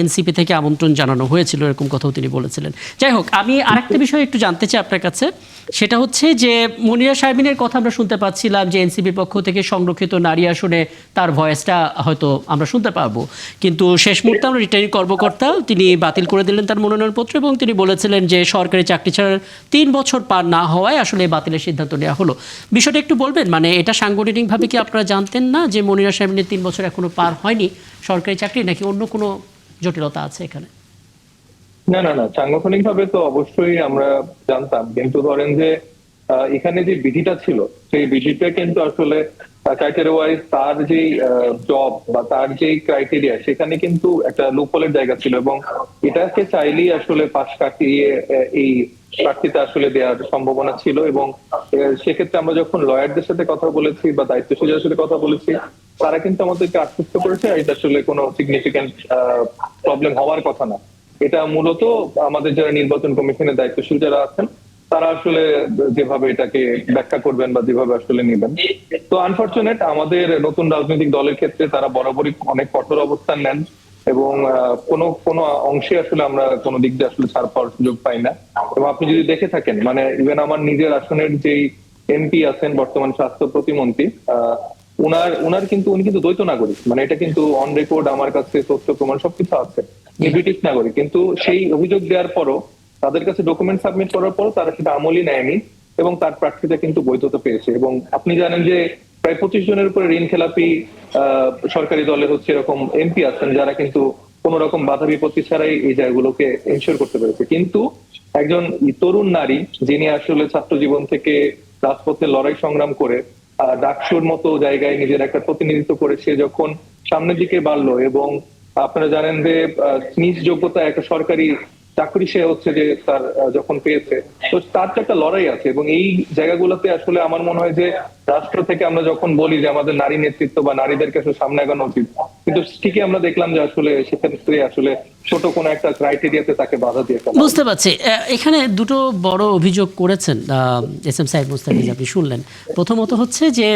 এনসিপি থেকে আমন্ত্রণ জানানো হয়েছিল, এরকম কথাও তিনি বলেছিলেন। যাই হোক, আমি আরেকটা বিষয় একটু জানতে চাই আপনার কাছে, সেটা হচ্ছে যে মনিরা শারমিনের কথা আমরা শুনতে পাচ্ছিলাম যে এনসিপির পক্ষ থেকে সংরক্ষিত নারী আসনে তার ভয়েসটা হয়তো আমরা শুনতে পারবো, কিন্তু শেষ মুহূর্তে আমরা রিটার্নিং কর্মকর্তা তিনি বাতিল করে দিলেন তার মনোনয়নপত্র, এবং তিনি বলেছিলেন যে সরকারি চাকরি ছাড়ার 3 বছর পার না হওয়ায় আসলে বাতিলের সিদ্ধান্ত নেওয়া হলো। বিষয়টা একটু বলবেন, মানে এটা সাংগঠনিকভাবে কি আপনারা জানতেন না যে মনিরা শারমিনের 3 বছর এখনো পার হয়নি সরকারি চাকরি, নাকি অন্য কোনো জটিলতা আছে এখানে? না, সাংগঠনিক ভাবে তো অবশ্যই আমরা জানতাম, কিন্তু ধরেন যে এখানে যে বিধিটা ছিল সেই বিধিটা কিন্তু আসলে ক্রাইটেরিয়া ওয়াইজ তার যে জব বা তার যে ক্রাইটেরিয়া সেখানে কিন্তু একটা লুপহোলের জায়গা ছিল, এবং এটাকে চাইলেই আসলে পাশ কাটিয়ে এই প্রার্থীতে আসলে দেওয়ার সম্ভাবনা ছিল। এবং সেক্ষেত্রে আমরা যখন লয়ারদের সাথে কথা বলেছি বা দায়িত্বশীলদের সাথে কথা বলেছি, তারা কিন্তু আমাদেরকে আশ্বস্ত করেছে এটা আসলে কোনো সিগনিফিকেন্ট প্রবলেম হওয়ার কথা না। এটা মূলত আমাদের যারা নির্বাচন কমিশনের দায়িত্বশীল যারা আছেন তারা আসলে যেভাবে এটাকে ব্যাখ্যা করবেন বা যেভাবে আসলে নেবেন। তো আনফরচুনেট আমাদের নতুন রাজনৈতিক দলের ক্ষেত্রে তারা বরাবরই অনেক কঠোর অবস্থান নেন, এবং কোনো কোনো অংশে আসলে আমরা কোনো দিক দিয়ে আসলে ছাড় পাওয়ার সুযোগ পাই না। এবং আপনি যদি দেখে থাকেন, মানে ইভেন আমার নিজের আসনের যেই এমপি আছেন বর্তমান স্বাস্থ্য প্রতিমন্ত্রী, উনি কিন্তু দ্বৈত নাগরিক, মানে এটা কিন্তু অন রেকর্ড আমার কাছে তথ্য প্রমাণ সবকিছু আছে, ব্রিটিশ নাগরিক। কিন্তু সেই অভিযোগ দেওয়ার পরও, তাদের কাছে ডকুমেন্ট সাবমিট করার পরও তারা সেটা আমলই নেয়নি এবং তার প্রার্থীতা কিন্তু বৈধতা পেয়েছে। এবং আপনি জানেন যে প্রায় 25 জনের উপরে ঋণ খেলাপি সরকারি দলের এরকম এমপি আছেন যারা কিন্তু কোন রকম বাধা বিপত্তি ছাড়াই এই জায়গাগুলোকে এনশিওর করতে পেরেছে। কিন্তু একজন তরুণ নারী যিনি আসলে ছাত্র জীবন থেকে রাজপথে লড়াই সংগ্রাম করে ডাকসুর মতো জায়গায় নিজের একটা প্রতিনিধিত্ব করে সে যখন সামনের দিকে বাড়লো, এবং আপনারা জানেন যে নিজ যোগ্যতা একটা সরকারি চাকরি সে যে তার যখন পেয়েছে, তো তার তো একটা লড়াই আছে। এবং এই জায়গাগুলোতে আসলে আমার মনে হয় যে রাষ্ট্র থেকে আমরা যখন বলি যে আমাদের নারী নেতৃত্ব বা নারীদেরকে আসলে সামনে আগানো উচিত, কিন্তু ঠিকই আমরা দেখলাম যে আসলে সেক্ষেত্রে আসলে ছোট কোনো একটা ক্রাইটেরিয়াতে তাকে বাধা দিয়ে ফেলা। বুঝতে পারছি। এখানে দুটো বড় অভিযোগ করেছেন এস এম সাইদ মুস্তাফিজ, আপনি শুনলেন। প্রথমত হচ্ছে যে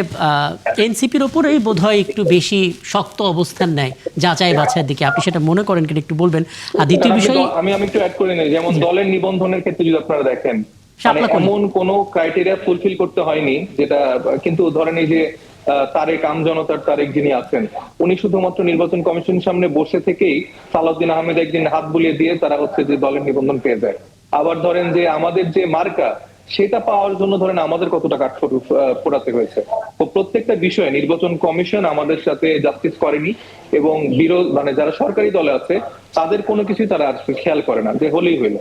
এনসিপির ওপরেই বোধহয় একটু বেশি শক্ত অবস্থান নেয় যাচাই বাছাইয়ের দিকে, আপনি সেটা মনে করেন কিনা একটু বলবেন। আর দ্বিতীয় বিষয় আমি একটু অ্যাড করে নিই, যেমন দলের নিবন্ধনের ক্ষেত্রে যদি আপনারা দেখেন, এমন কোন ক্রাইটেরিয়া ফুলফিল করতে হয়নি যেটা, কিন্তু ধরেন এই যে তারেক আমজনতার তারেক যিনি আছেন, উনি শুধুমাত্র নির্বাচন কমিশনের সামনে বসে থেকেই সালাউদ্দিন আহমেদ একদিন হাত বুলিয়ে দিয়ে তারা যে দলের নিবন্ধন পেয়ে যায়। আবার ধরেন যে আমাদের যে মার্কা, সেটা পাওয়ার জন্য ধরেন আমাদের কতটা কাঠখড় পোড়াতে হয়েছে। তো প্রত্যেকটা বিষয়ে নির্বাচন কমিশন আমাদের সাথে জাস্টিস করেনি, এবং বিরোধ মানে যারা সরকারি দলে আছে তাদের কোনো কিছুই তারা খেয়াল করে না, যে হলেই হইলো।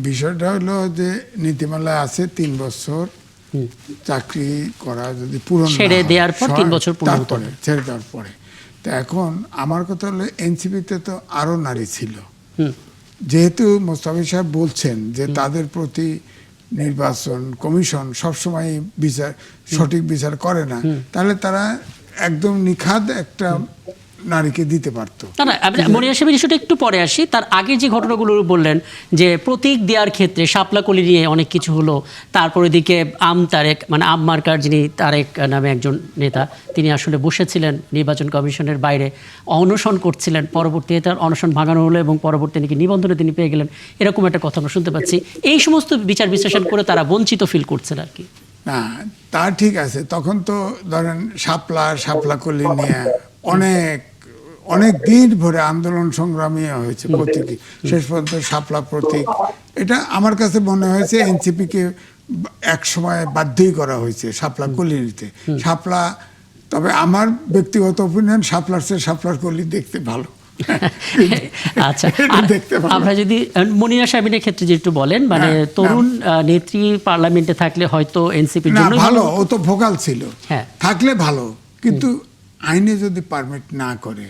বিষয়টা হলো যে নীতিমালায় আছে 3 বছর চাকরি করা যদি পূরণ ছেড়ে দেওয়ার পর 3 বছর তারপরে ছেড়ে দেওয়ার পরে। তো এখন আমার কথা হলো এনসিপিতে তো আরো নারী ছিল, যেহেতু মোস্তাফিজ সাহেব বলছেন যে তাদের প্রতি নির্বাচন কমিশন সবসময় বিচার সঠিক বিচার করে না, তাহলে তারা একদম নিখাদ একটা নারীকে দিতে পারতো। মনিয়া সাহেবের ইস্যুটা একটু পরে আসি। তার আগে যে ঘটনাগুলো বললেন যে প্রতীক দেওয়ার ক্ষেত্রে শাপলাকলি নিয়ে অনেক কিছু হলো, তারপরে দিকে তারেক মানে মার্কার যিনি তারেক নামে একজন নেতা, তিনি আসলে বসেছিলেন নির্বাচন কমিশনের বাইরে অনশন করছিলেন, পরবর্তীতে তার অনশন ভাঙানো হলো এবং পরবর্তী নাকি নিবন্ধনে তিনি পেয়ে গেলেন, এরকম একটা কথা আমরা শুনতে পাচ্ছি। এই সমস্ত বিচার বিশ্লেষণ করে তারা বঞ্চিত ফিল করছেন আর কি। না, তা ঠিক আছে। তখন তো ধরেন শাপলাকলি নিয়ে অনেক দিন ভরে আন্দোলন সংগ্রামী হয়েছে প্রতীকী, শেষ পর্যন্ত শাপলা প্রতীক। এটা আমার কাছে মনে হয়েছে এনসিপিকে এক সময় বাধ্যই করা হয়েছে শাপলা কলি নিতে। শাপলা, তবে আমার ব্যক্তিগত অপিনিয়ন, শাপলার চেয়ে শাপলার কলি দেখতে ভালো। আচ্ছা, আমরা যদি মনিয়া সাহেবের ক্ষেত্রে যে একটু বলেন, মানে তরুণ নেত্রী পার্লামেন্টে থাকলে হয়তো এনসিপির জন্য ভালো, ও তো ভোকাল ছিল, থাকলে ভালো, কিন্তু আইনে যদি পারমিট না করে,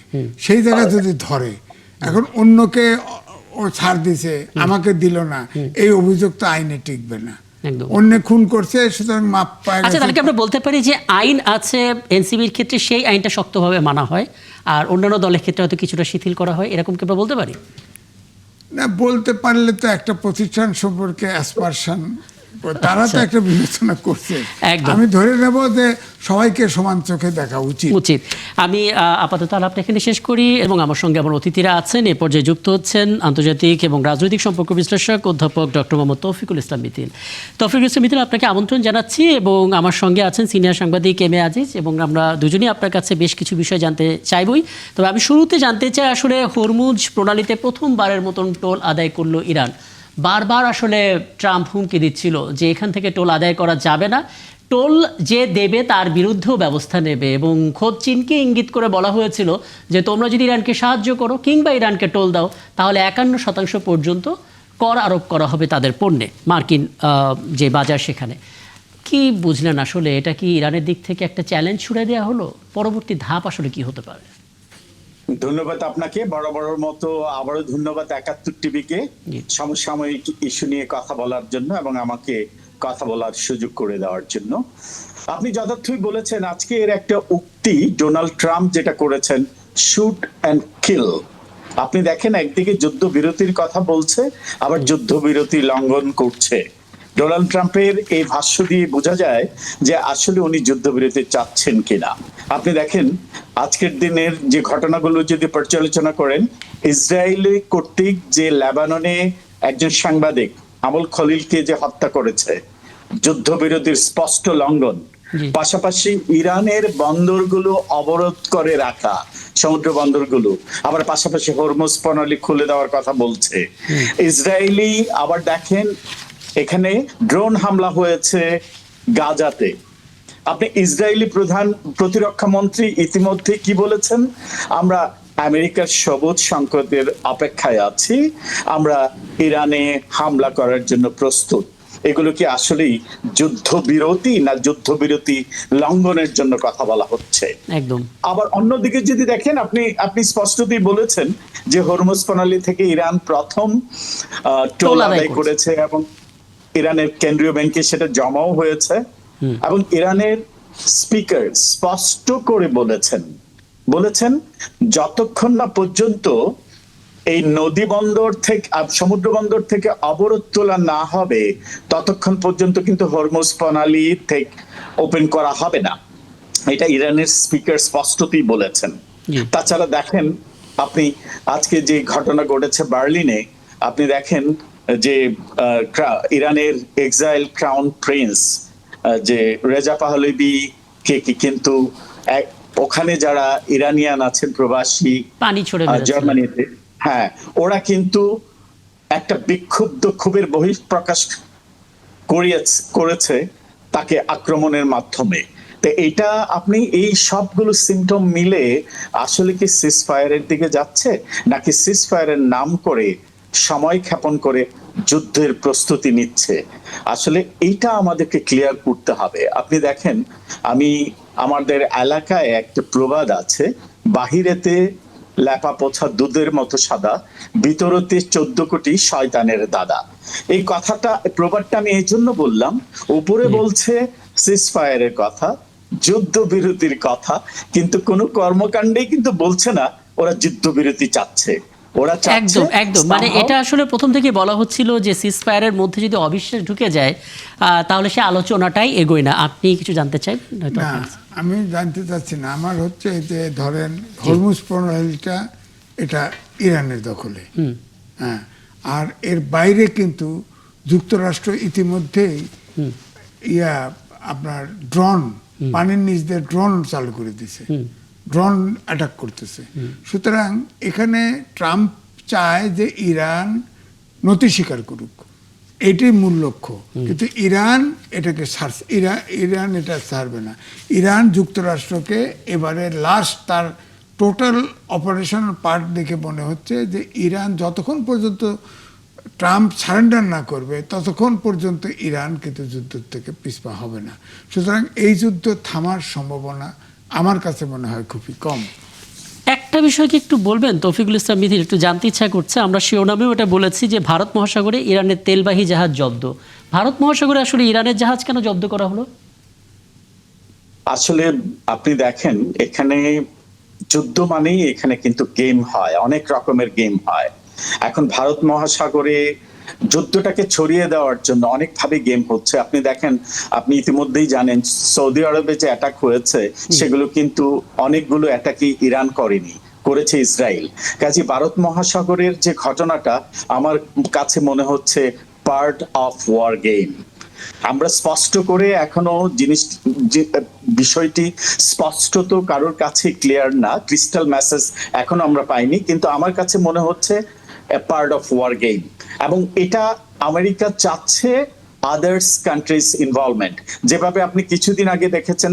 সেই জায়গায় যদি ধরে, এখন অন্যকে ও ছাড় দিছে আমাকে দিল না, এই অভিযোগ তো আইনে টিকবে না। অন্য খুন করছে, সুতরাং মাপ পায়। আচ্ছা, তাহলে কি আমরা বলতে পারি যে আইন আছে এনসিবির ক্ষেত্রে, সেই আইনটা শক্তভাবে মানা হয়, আর অন্যান্য দলের ক্ষেত্রে হয়তো কিছুটা শিথিল করা হয়, এরকম কি আমরা বলতে পারি? না, বলতে পারলে তো একটা প্রতিষ্ঠান সম্পর্কে অ্যাসপারশন, তারা তো একটা বিবেচনা করছে। আমি ধরে নেব যে সবাইকে সমান চোখে দেখা উচিত। আমি আপাতত আলাপটা এখানে শেষ করি, এবং আমার সঙ্গে আমার অতিথিরা আছেন। এ পর্যায়ে যুক্ত হচ্ছেন আন্তর্জাতিক এবং রাজনৈতিক সম্পর্ক বিশ্লেষক অধ্যাপক ডক্টর মোহাম্মদ তৌফিকুল ইসলাম মিতিল। তৌফিকুল ইসলাম মিতিল, আপনাকে আমন্ত্রণ জানাচ্ছি, এবং আমার সঙ্গে আছেন সিনিয়র সাংবাদিক এম এ আজিজ, এবং আমরা দুজনেই আপনার কাছে বেশ কিছু বিষয় জানতে চাইবই। তবে আমি শুরুতে জানতে চাই, আসলে হরমুজ প্রণালীতে প্রথমবারের মতন টোল আদায় করলো ইরান। বারবার আসলে ট্রাম্প হুমকি দিচ্ছিল যে এখান থেকে টোল আদায় করা যাবে না, টোল যে দেবে তার বিরুদ্ধেও ব্যবস্থা নেবে, এবং খোদ চীনকে ইঙ্গিত করে বলা হয়েছিল যে তোমরা যদি ইরানকে সাহায্য করো কিংবা ইরানকে টোল দাও, তাহলে 51% পর্যন্ত কর আরোপ করা হবে তাদের পণ্যে, মার্কিন যে বাজার সেখানে। কি বুঝলেন আসলে, এটা কি ইরানের দিক থেকে একটা চ্যালেঞ্জ ছুড়ে দেওয়া হলো? পরবর্তী ধাপ আসলে কি হতে পারে? ধন্যবাদ আপনাকে, বরাবরের মতো আবারও ধন্যবাদ 71 টিভিকে সমসাময়িক ইস্যু নিয়ে কথা বলার জন্য এবং আমাকে কথা বলার সুযোগ করে দেওয়ার জন্য। আপনি যথার্থই বলেছেন, আজকে এর একটা উক্তি ডোনাল্ড ট্রাম্প যেটা করেছেন, শুট অ্যান্ড কিল। আপনি দেখেন, একদিকে যুদ্ধবিরতির কথা বলছে, আবার যুদ্ধবিরতি লঙ্ঘন করছে। ডোনাল্ড ট্রাম্পের এই ভাষ্য দিয়ে বোঝা যায় যে আসলে উনি যুদ্ধবিরতি চাচ্ছেন কিনা। আপনি দেখেন আজকের দিনের যে ঘটনাগুলো যদি পর্যালোচনা করেন, ইসরায়েলি কর্তৃক যে লেবাননে একজন সাংবাদিক আমল খলিলকে যে হত্যা করেছে, যুদ্ধবিরতির স্পষ্ট লঙ্ঘন। পাশাপাশি ইরানের বন্দরগুলো অবরোধ করে রাখা, সমুদ্র বন্দরগুলো, আবার পাশাপাশি হরমুজ প্রণালী খুলে দেওয়ার কথা বলছে ইসরায়েলি। আবার দেখেন এখানে ড্রোন হামলা হয়েছে গাজাতে। আপনি ইসরায়েলি প্রধান প্রতিরক্ষা মন্ত্রী ইতিমধ্যে কি বলেছেন? আমরা আমেরিকার সবুজ সংকেতের অপেক্ষায় আছি, আমরা ইরানে হামলা করার জন্য প্রস্তুত। এগুলো কি আসলেই যুদ্ধবিরতি না যুদ্ধবিরতি লঙ্ঘনের জন্য কথা বলা হচ্ছে? একদম। আবার অন্যদিকে যদি দেখেন, আপনি স্পষ্টতই বলেছেন যে হরমুজ প্রণালী থেকে ইরান প্রথম টোল আদায় করেছে এবং ইরানের কেন্দ্রীয় ব্যাংকে সেটা জমাও হয়েছে। এবং ইরানের স্পিকার স্পষ্ট করে বলেছেন যতক্ষণ না পর্যন্ত এই নদী বন্দর থেকে সমুদ্র বন্দর থেকে অবরোধ তোলা না হবে ততক্ষণ পর্যন্ত কিন্তু হরমুজ প্রণালী থেকে ওপেন করা হবে না। এটা ইরানের স্পিকার স্পষ্টতই বলেছেন। তাছাড়া দেখেন আপনি আজকে যে ঘটনা ঘটেছে বার্লিনে, আপনি দেখেন যে ইরানের এক্সাইল ক্রাউন প্রিন্স যে রেজা পাহলেভি কে কিন্তু ওখানে যারা ইরানিয়ান আছেন প্রবাসী জার্মানিতে, হ্যাঁ, ওরা কিন্তু একটা ক্ষোভের বহিঃপ্রকাশ করেছে তাকে আক্রমণের মাধ্যমে। তো এটা আপনি এই সবগুলো সিমটম মিলে আসলে কি সিজ ফায়ারের দিকে যাচ্ছে, নাকি সিজ ফায়ারের নাম করে সময় ক্ষেপণ করে যুদ্ধের প্রস্তুতি নিচ্ছে? আসলে এইটা আমাদেরকে ক্লিয়ার করতে হবে। আপনি দেখেন আমাদের এলাকায় একটা প্রবাদ আছে, বাহিরেতে লেপা পোছা দুধের মতো সাদা, ভিতরতে 14 কোটি শয়তানের দাদা। এই কথাটা, প্রবাদটা আমি এই জন্য বললাম, উপরে বলছে সিজ ফায়ারের কথা, যুদ্ধবিরতির কথা, কিন্তু কোনো কর্মকাণ্ডেই কিন্তু বলছে না ওরা যুদ্ধবিরতি চাচ্ছে। একদম একদম, মানে এটা আসলে প্রথম থেকে বলা হচ্ছিল যে সিজফায়ারের মধ্যে যদি অবিশ্বাস ঢুকে যায় তাহলে সে আলোচনাটাই এগোয় না। আপনি কিছু জানতে চাই? না, আমি জানতে চাচ্ছি না। আমার হচ্ছে যে ধরেন হরমুজ প্রণালীটা এটা ইরানের দখলে, হ্যাঁ, আর এর বাইরে কিন্তু যুক্তরাষ্ট্র ইতিমধ্যেই আপনার ড্রোন, পানির নিচ দিয়ে ড্রোন চালু করে দিছে, ড্রোন অ্যাটাক করতেছে। সুতরাং এখানে ট্রাম্প চায় যে ইরান নতি স্বীকার করুক, এটি মূল লক্ষ্য। কিন্তু ইরান এটাকে ইরান এটা ছাড়বে না। ইরান যুক্তরাষ্ট্রকে এবারে লাস্ট তার টোটাল অপারেশনাল পার্ট দেখে মনে হচ্ছে যে ইরান যতক্ষণ পর্যন্ত ট্রাম্প সারেন্ডার না করবে ততক্ষণ পর্যন্ত ইরান কিন্তু যুদ্ধ থেকে পিছপা হবে না। সুতরাং এই যুদ্ধ থামার সম্ভাবনা আমার কাছে মনে হয় খুবই কম। একটা বিষয় কি একটু বলবেন তৌফিকুল ইসলাম মিথিল? একটু জানতে ইচ্ছা করছে। আমরা শিরোনামেও এটা বলেছি যে ভারত মহাসাগরে ইরানের তেলবাহী জাহাজ জব্দ। ভারত মহাসাগরে আসলে ইরানের জাহাজ কেন জব্দ করা হলো? আসলে আপনি দেখেন এখানে যুদ্ধ মানেই এখানে কিন্তু গেম হয়, অনেক রকমের গেম হয়। এখন ভারত মহাসাগরে যুদ্ধটাকে ছড়িয়ে দেওয়ার জন্য অনেকভাবে গেম হচ্ছে। আপনি দেখেন, আপনি ইতিমধ্যেই জানেন সৌদি আরবে যে অ্যাটাক হয়েছে সেগুলো কিন্তু অনেকগুলো অ্যাটাকই ইরান করেনি, করেছে ইসরায়েল। কাজে ভারত মহাসাগরের যে ঘটনাটা আমার কাছে মনে হচ্ছে পার্ট অফ ওয়ার গেম। আমরা স্পষ্ট করে এখনো বিষয়টি স্পষ্টত কারোর কাছে ক্লিয়ার না, ক্রিস্টাল মেসেজ এখনো আমরা পাইনি, কিন্তু আমার কাছে মনে হচ্ছে পার্ট অফ ওয়ার গেম। এবং এটা আমেরিকা চাচ্ছে আদার্স কান্ট্রিজ ইনভলভমেন্ট। যেভাবে আপনি কিছুদিন আগে দেখেছেন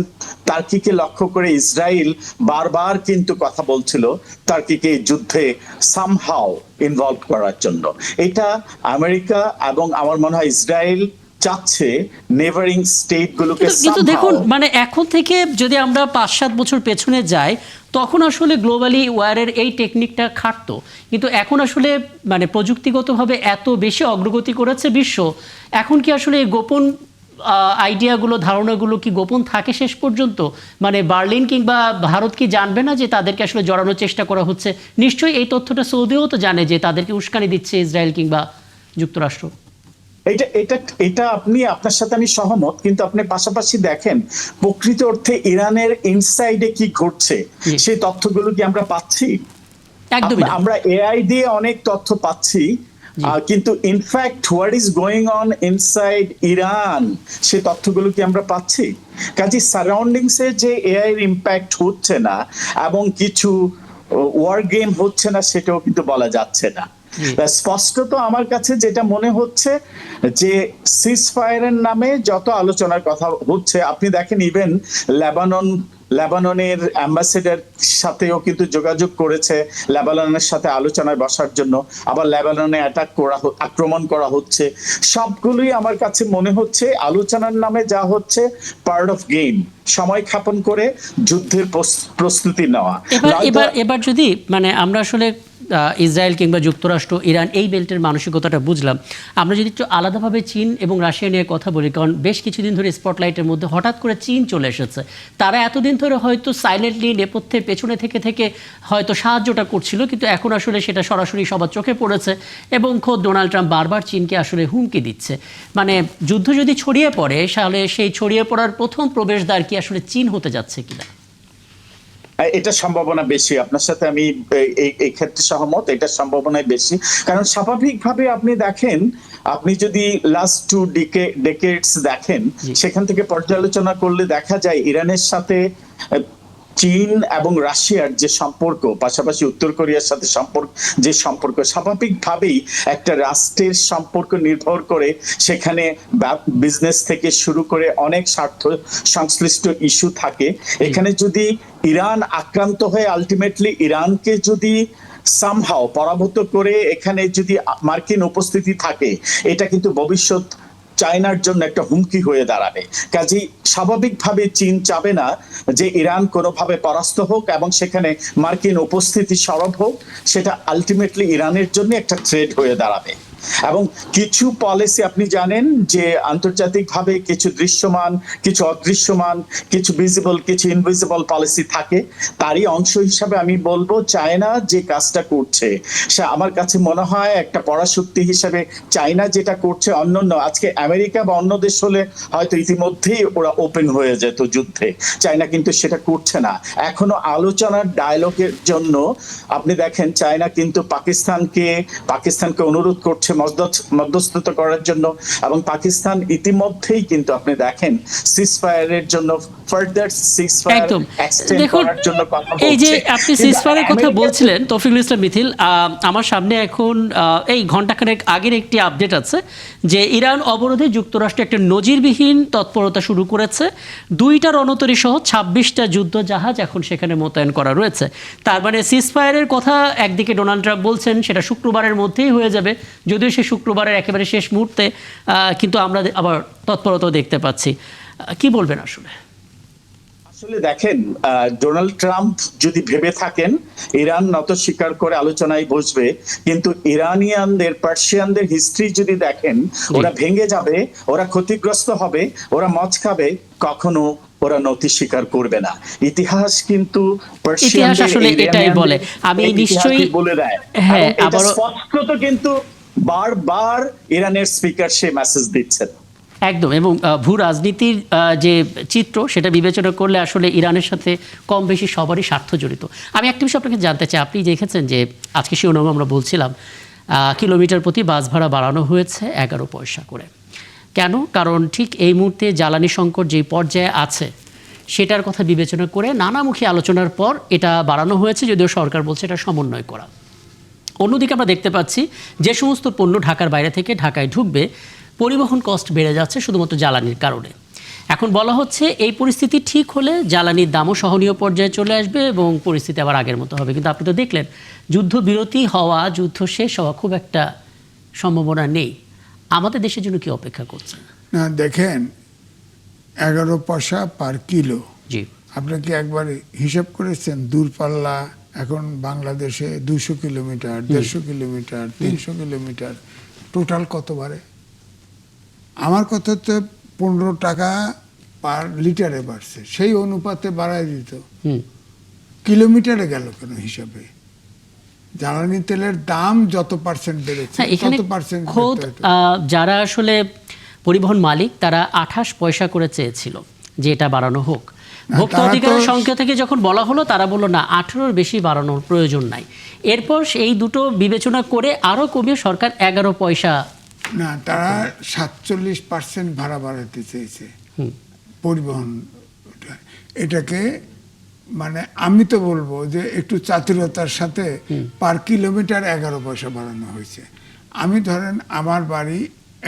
টার্কিকে লক্ষ্য করে ইসরায়েল বারবার কিন্তু কথা বলছিল টার্কিকে যুদ্ধে সামহাও ইনভলভ করার জন্য। এটা আমেরিকা এবং আমার মনে হয় ইসরায়েল চাচ্ছে নেভারিং স্টেট গুলোকে। কিন্তু দেখুন, মানে এখন থেকে যদি আমরা 5-7 বছর পেছনে যাই তখন আসলে গ্লোবালি ওয়ারের এই টেকনিকটা খাটতো, কিন্তু এখন আসলে মানে প্রযুক্তিগতভাবে এত বেশি অগ্রগতি করেছে বিশ্ব, এখন কি আসলে গোপন আইডিয়াগুলো, ধারণাগুলো কি গোপন থাকে শেষ পর্যন্ত? মানে বার্লিন কিংবা ভারত কি জানবে না যে তাদেরকে আসলে জড়ানোর চেষ্টা করা হচ্ছে? নিশ্চয়ই এই তথ্যটা সৌদিও তো জানে যে তাদেরকে উস্কানি দিচ্ছে ইসরায়েল কিংবা যুক্তরাষ্ট্র। এটা এটা এটা আপনি, আপনার সাথে আমি সহমত, কিন্তু আপনি পাশাপাশি দেখেন প্রকৃত অর্থে ইরানের ইনসাইডে কি ঘটছে সেই তথ্যগুলো কি আমরা পাচ্ছি? একদমই না। আমরা এআই দিয়ে অনেক তথ্য পাচ্ছি, কিন্তু in fact what is going on inside Iran সেই তথ্যগুলো কি আমরা পাচ্ছি? কাজে সারাউন্ডিংসে যে এআই এর ইম্প্যাক্ট হচ্ছে না এবং কিছু ওয়ার গেম হচ্ছে না সেটাও কিন্তু বলা যাচ্ছে না। স্পষ্টত আমার কাছে যেটা মনে হচ্ছে যে সিজ ফায়ারের নামে যত আলোচনার কথা হচ্ছে, আপনি দেখেন ইভেন লেবাননের অ্যাম্বাসেডার সাথেও কিন্তু যোগাযোগ করেছে লেবাননের সাথে আলোচনায় বসার জন্য, আবার লেবাননে আক্রমণ করা হচ্ছে। সবগুলোই আমার কাছে মনে হচ্ছে আলোচনার নামে যা হচ্ছে পার্ট অফ গেম, সময় ক্ষেপণ করে যুদ্ধের প্রস্তুতি নেওয়া। এবার যদি মানে আমরা আসলে ইসরায়েল কিংবা যুক্তরাষ্ট্র, ইরান এই বেল্টের মানসিকতাটা বুঝলাম, আমরা যদি একটু আলাদাভাবে চীন এবং রাশিয়া নিয়ে কথা বলি, কারণ বেশ কিছুদিন ধরে স্পটলাইটের মধ্যে হঠাৎ করে চীন চলে এসেছে। তারা এতদিন ধরে হয়তো সাইলেন্টলি নেপথ্যের পেছনে থেকে হয়তো সাহায্যটা করছিল, কিন্তু এখন আসলে সেটা সরাসরি সবার চোখে পড়েছে এবং খোদ ডোনাল্ড ট্রাম্প বারবার চীনকে আসলে হুমকি দিচ্ছে। মানে যুদ্ধ যদি ছড়িয়ে পড়ে, তাহলে সেই ছড়িয়ে পড়ার প্রথম প্রবেশদ্বার কি আসলে চীন হতে যাচ্ছে কিনা? এটা সম্ভাবনা বেশি, আপনার সাথে আমি এই ক্ষেত্রে সহমত, এটা সম্ভাবনায় বেশি। কারণ স্বাভাবিকভাবে আপনি দেখেন, আপনি যদি লাস্ট 2 ডেকেডস দেখেন, সেখান থেকে পর্যালোচনা করলে দেখা যায় ইরানের সাথে চীন এবং রাশিয়ার যে সম্পর্ক, পাশাপাশি উত্তর কোরিয়ার সাথে যে সম্পর্ক, স্বাভাবিকভাবেই একটা রাষ্ট্রের সম্পর্ক নির্ভর করে সেখানে বিজনেস থেকে শুরু করে অনেক স্বার্থ সংশ্লিষ্ট ইস্যু থাকে। এখানে যদি ইরান আক্রান্ত হয়ে আলটিমেটলি ইরানকে যদি সামহাও পরাভূত করে এখানে যদি মার্কিন উপস্থিতি থাকে, এটা কিন্তু ভবিষ্যৎ চায়নার জন্য একটা হুমকি হয়ে দাঁড়াবে। কাজেই স্বাভাবিকভাবে চীন চাবে না যে ইরান কোনোভাবে পরাস্ত হোক এবং সেখানে মার্কিন উপস্থিতি সরব হোক, সেটা আলটিমেটলি ইরানের জন্য একটা থ্রেট হয়ে দাঁড়াবে। এবং কিছু পলিসি আপনি জানেন যে আন্তর্জাতিকভাবে কিছু দৃশ্যমান, কিছু অদৃশ্যমান, কিছু ভিজিবল, কিছু ইনভিজিবল পলিসি থাকে। তারই অংশ হিসাবে আমি বলবো চায়না যে কাজটা করছে, সে আমার কাছে মনে হয় একটা পরাশক্তি হিসাবে চায়না যেটা করছে, অন্যান্য আজকে আমেরিকা বা অন্য দেশ হলে হয়তো ইতিমধ্যেই ওরা ওপেন হয়ে যেত যুদ্ধে, চায়না কিন্তু সেটা করছে না। এখনো আলোচনার ডায়ালগের জন্য আপনি দেখেন চায়না কিন্তু পাকিস্তানকে অনুরোধ করছে মধ্যস্থতা করার জন্য, এবং পাকিস্তান ইতিমধ্যেই কিন্তু আপনি দেখেন সিজফায়ারের জন্য ফার্দার সিজফায়ার এক্সটেন্ড করার জন্য কথা বলছে। এই যে আপনি সিজফায়ারের কথা বলছিলেন তৌফিকুল ইসলাম মিথিল, আমার সামনে এখন এই ঘন্টাখানেক আগের একটি আপডেট আছে যে ইরান অবরোধে যুক্তরাষ্ট্র একটা নজিরবিহীন তৎপরতা শুরু করেছে। 2টা রণতরী সহ 26টা যুদ্ধ জাহাজ এখন সেখানে মোতায়েন করা রয়েছে। তার মানে সিজফায়ারের কথা একদিকে ডোনাল্ড ট্রাম্প বলছেন সেটা শুক্রবারের মধ্যেই হয়ে যাবে, যদিও সে শুক্রবারের একেবারে শেষ মুহূর্তে, কিন্তু আমরা আবার তৎপরতাও দেখতে পাচ্ছি। কি বলবেন আসলে? আসলে দেখেন, ডোনাল্ড ট্রাম্প যদি ভেবে থাকেন ইরান নত স্বীকার করে আলোচনায় বসবে, কিন্তু ইরানিয়ানদের, পার্সিয়ানদের হিস্ট্রি যদি দেখেন, ওরা ভেঙে যাবে, ওরা ক্ষতিগ্রস্ত হবে, ওরা মচ খাবে, কখনো ওরা নতি স্বীকার করবে না। ইতিহাস কিন্তু ইতিহাস আসলে এটাই বলে। আমি নিশ্চয়ই বলে দেয়, হ্যাঁ, আবার স্পষ্টত কিন্তু বারবার ইরানের স্পিকার সে মেসেজ দিচ্ছেন। একদম, এবং ভূ রাজনীতির যে চিত্র সেটা বিবেচনা করলে আসলে ইরানের সাথে কম বেশি সবারই স্বার্থ জড়িত। আমি একটা বিষয় আপনাকে জানতে চাই, আপনি দেখেছেন যে আজকে শিরোনামে আমরা বলছিলাম কিলোমিটার প্রতি বাস ভাড়া বাড়ানো হয়েছে 11 পয়সা করে। কেন? কারণ ঠিক এই মুহূর্তে জ্বালানি সংকট যেই পর্যায়ে আছে সেটার কথা বিবেচনা করে নানামুখী আলোচনার পর এটা বাড়ানো হয়েছে, যদিও সরকার বলছে এটা সমন্বয় করা। অন্যদিকে আমরা দেখতে পাচ্ছি যে সমস্ত পণ্য ঢাকার বাইরে থেকে ঢাকায় ঢুকবে, পরিবহন কস্ট বেড়ে যাচ্ছে শুধুমাত্র জ্বালানির কারণে। এখন বলা হচ্ছে এই পরিস্থিতি ঠিক হলে জ্বালানির দামও সহনীয় পর্যায়ে চলে আসবে এবং পরিস্থিতি আবার আগের মতো হবে। কিন্তু আপনি তো দেখলেন যুদ্ধবিরতি হওয়া, যুদ্ধ শেষ হওয়া খুব একটা সম্ভাবনা নেই। আমাদের দেশের জন্য কি অপেক্ষা করছে? না দেখেন, 11 পয়সা পার কিলো, জি, আপনি কি একবার হিসাব করেছেন? দূরপাল্লা এখন বাংলাদেশে 200 কিলোমিটার, 150 কিলোমিটার, 300 কিলোমিটার, টোটাল কত বাড়ে? আমার কথা তো 15 টাকা পার লিটারে বাড়ছে, সেই অনুপাতে বাড়ায় দিত, কিলোমিটারে গেল কেন হিসাবে? জ্বালানি তেলের দাম যত পার্সেন্ট বেড়েছে হ্যাঁ, এখানে তত পার্সেন্ট খোদ যারা আসলে পরিবহন মালিক তারা 28 পয়সা করে চেয়েছিল যে এটা বাড়ানো হোক। ভোক্তা তারা তো- অধিকারের সংখ্যা থেকে যখন বলা হলো তারা বললো না, 18-র বেশি বাড়ানোর প্রয়োজন নাই। এরপর এই দুটো বিবেচনা করে আরো কমিয়ে সরকার 11 পয়সা। না, তারা 47% ভাড়া বাড়াতে চেয়েছে পরিবহন। এটাকে মানে আমি তো বলবো যে একটু চাতুরতার সাথে পার কিলোমিটার 11 পয়সা বাড়ানো হয়েছে। আমি ধরেন আমার বাড়ি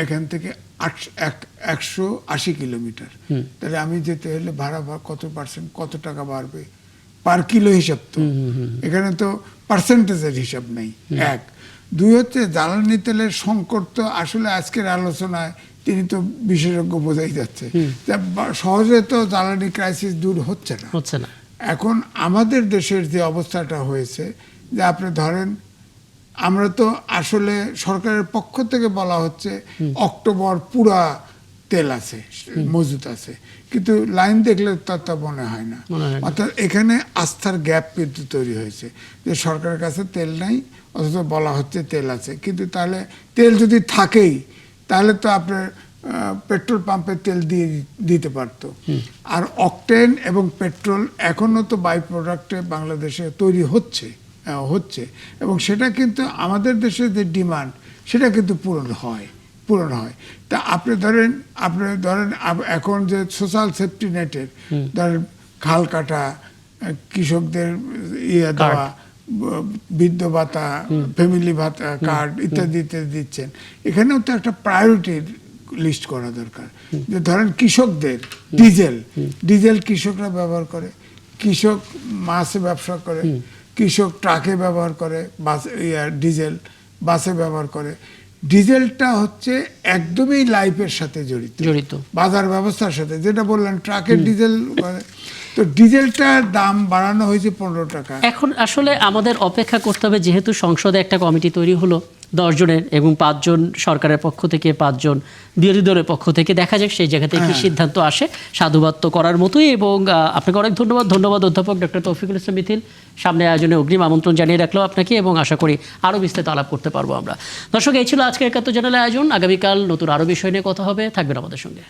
এখান থেকে 180 কিলোমিটার, তাহলে আমি যেতে হলে ভাড়া কত পার্সেন্ট, কত টাকা বাড়বে পার কিলো হিসাব তো এখানে তো পার্সেন্টেজের হিসাব নেই। এক, দুই হচ্ছে জ্বালানি তেলের সংকট তো আসলে আজকের আলোচনায় তিনি তো বিশেষজ্ঞ বোঝাই যাচ্ছে সহজে তো জ্বালানি ক্রাইসিস দূর হচ্ছে না। এখন আমাদের দেশের যে অবস্থাটা হয়েছে যে আপনি ধরেন আমরা তো আসলে সরকারের পক্ষ থেকে বলা হচ্ছে অক্টোবর পুরা তেল আছে, মজুত আছে, কিন্তু লাইন দেখলে তা মনে হয় না। অর্থাৎ এখানে আস্থার গ্যাপ কিন্তু তৈরি হয়েছে যে সরকারের কাছে তেল নাই অথচ বলা হচ্ছে তেল আছে, কিন্তু তাহলে তেল যদি থাকেই তাহলে তো আপনার পেট্রোল পাম্পে তেল দিতে পারতো। আর অকটেন এবং পেট্রোল এখনো তো বাই প্রোডাক্টে বাংলাদেশে তৈরি হচ্ছে এবং সেটা কিন্তু আমাদের দেশের যে ডিমান্ড সেটা কিন্তু পূরণ হয়। তা আপনি ধরেন এখন যে সোশ্যাল সেফটি নেটের ধরেন খাল কাটা, কৃষকদের দেওয়া, বৃদ্ধ ভাতা, ফ্যামিলি ভাতা কার্ড ইত্যাদি দিচ্ছেন, এখানেও তো একটা প্রায়োরিটির লিস্ট করা দরকার। যে ধরেন কৃষকদের ডিজেল কৃষকরা ব্যবহার করে, কৃষক মাছে ব্যবসা করে, কৃষক ট্রাকে ব্যবহার করে, ডিজেল বাসে ব্যবহার করে। ডিজেলটা হচ্ছে একদমই লাইফের সাথে জড়িত, বাজার ব্যবস্থার সাথে, যেটা বললেন ট্রাকের ডিজেল, তো ডিজেলটার দাম বাড়ানো হয়েছে 15 টাকা। এখন আসলে আমাদের অপেক্ষা করতে হবে, যেহেতু সংসদে একটা কমিটি তৈরি হলো 10 জনের এবং 5 জন সরকারের পক্ষ থেকে, 5 জন বিরোধী দলের পক্ষ থেকে, দেখা যাক সেই জায়গা থেকে কি সিদ্ধান্ত আসে। সাধুবাদ তো করার মতোই। এবং আপনাকে অনেক ধন্যবাদ অধ্যাপক ডক্টর তৌফিকুল ইসলাম মিথিল। সামনে আয়োজনে অগ্রিম আমন্ত্রণ জানিয়ে রাখলাম আপনাকে এবং আশা করি আরও বিস্তারিত আলাপ করতে পারবো আমরা। দর্শক, এই ছিল আজকের 71 জনের আয়োজন। আগামীকাল নতুন আরও বিষয় নিয়ে কথা হবে, থাকবেন আমাদের সঙ্গে।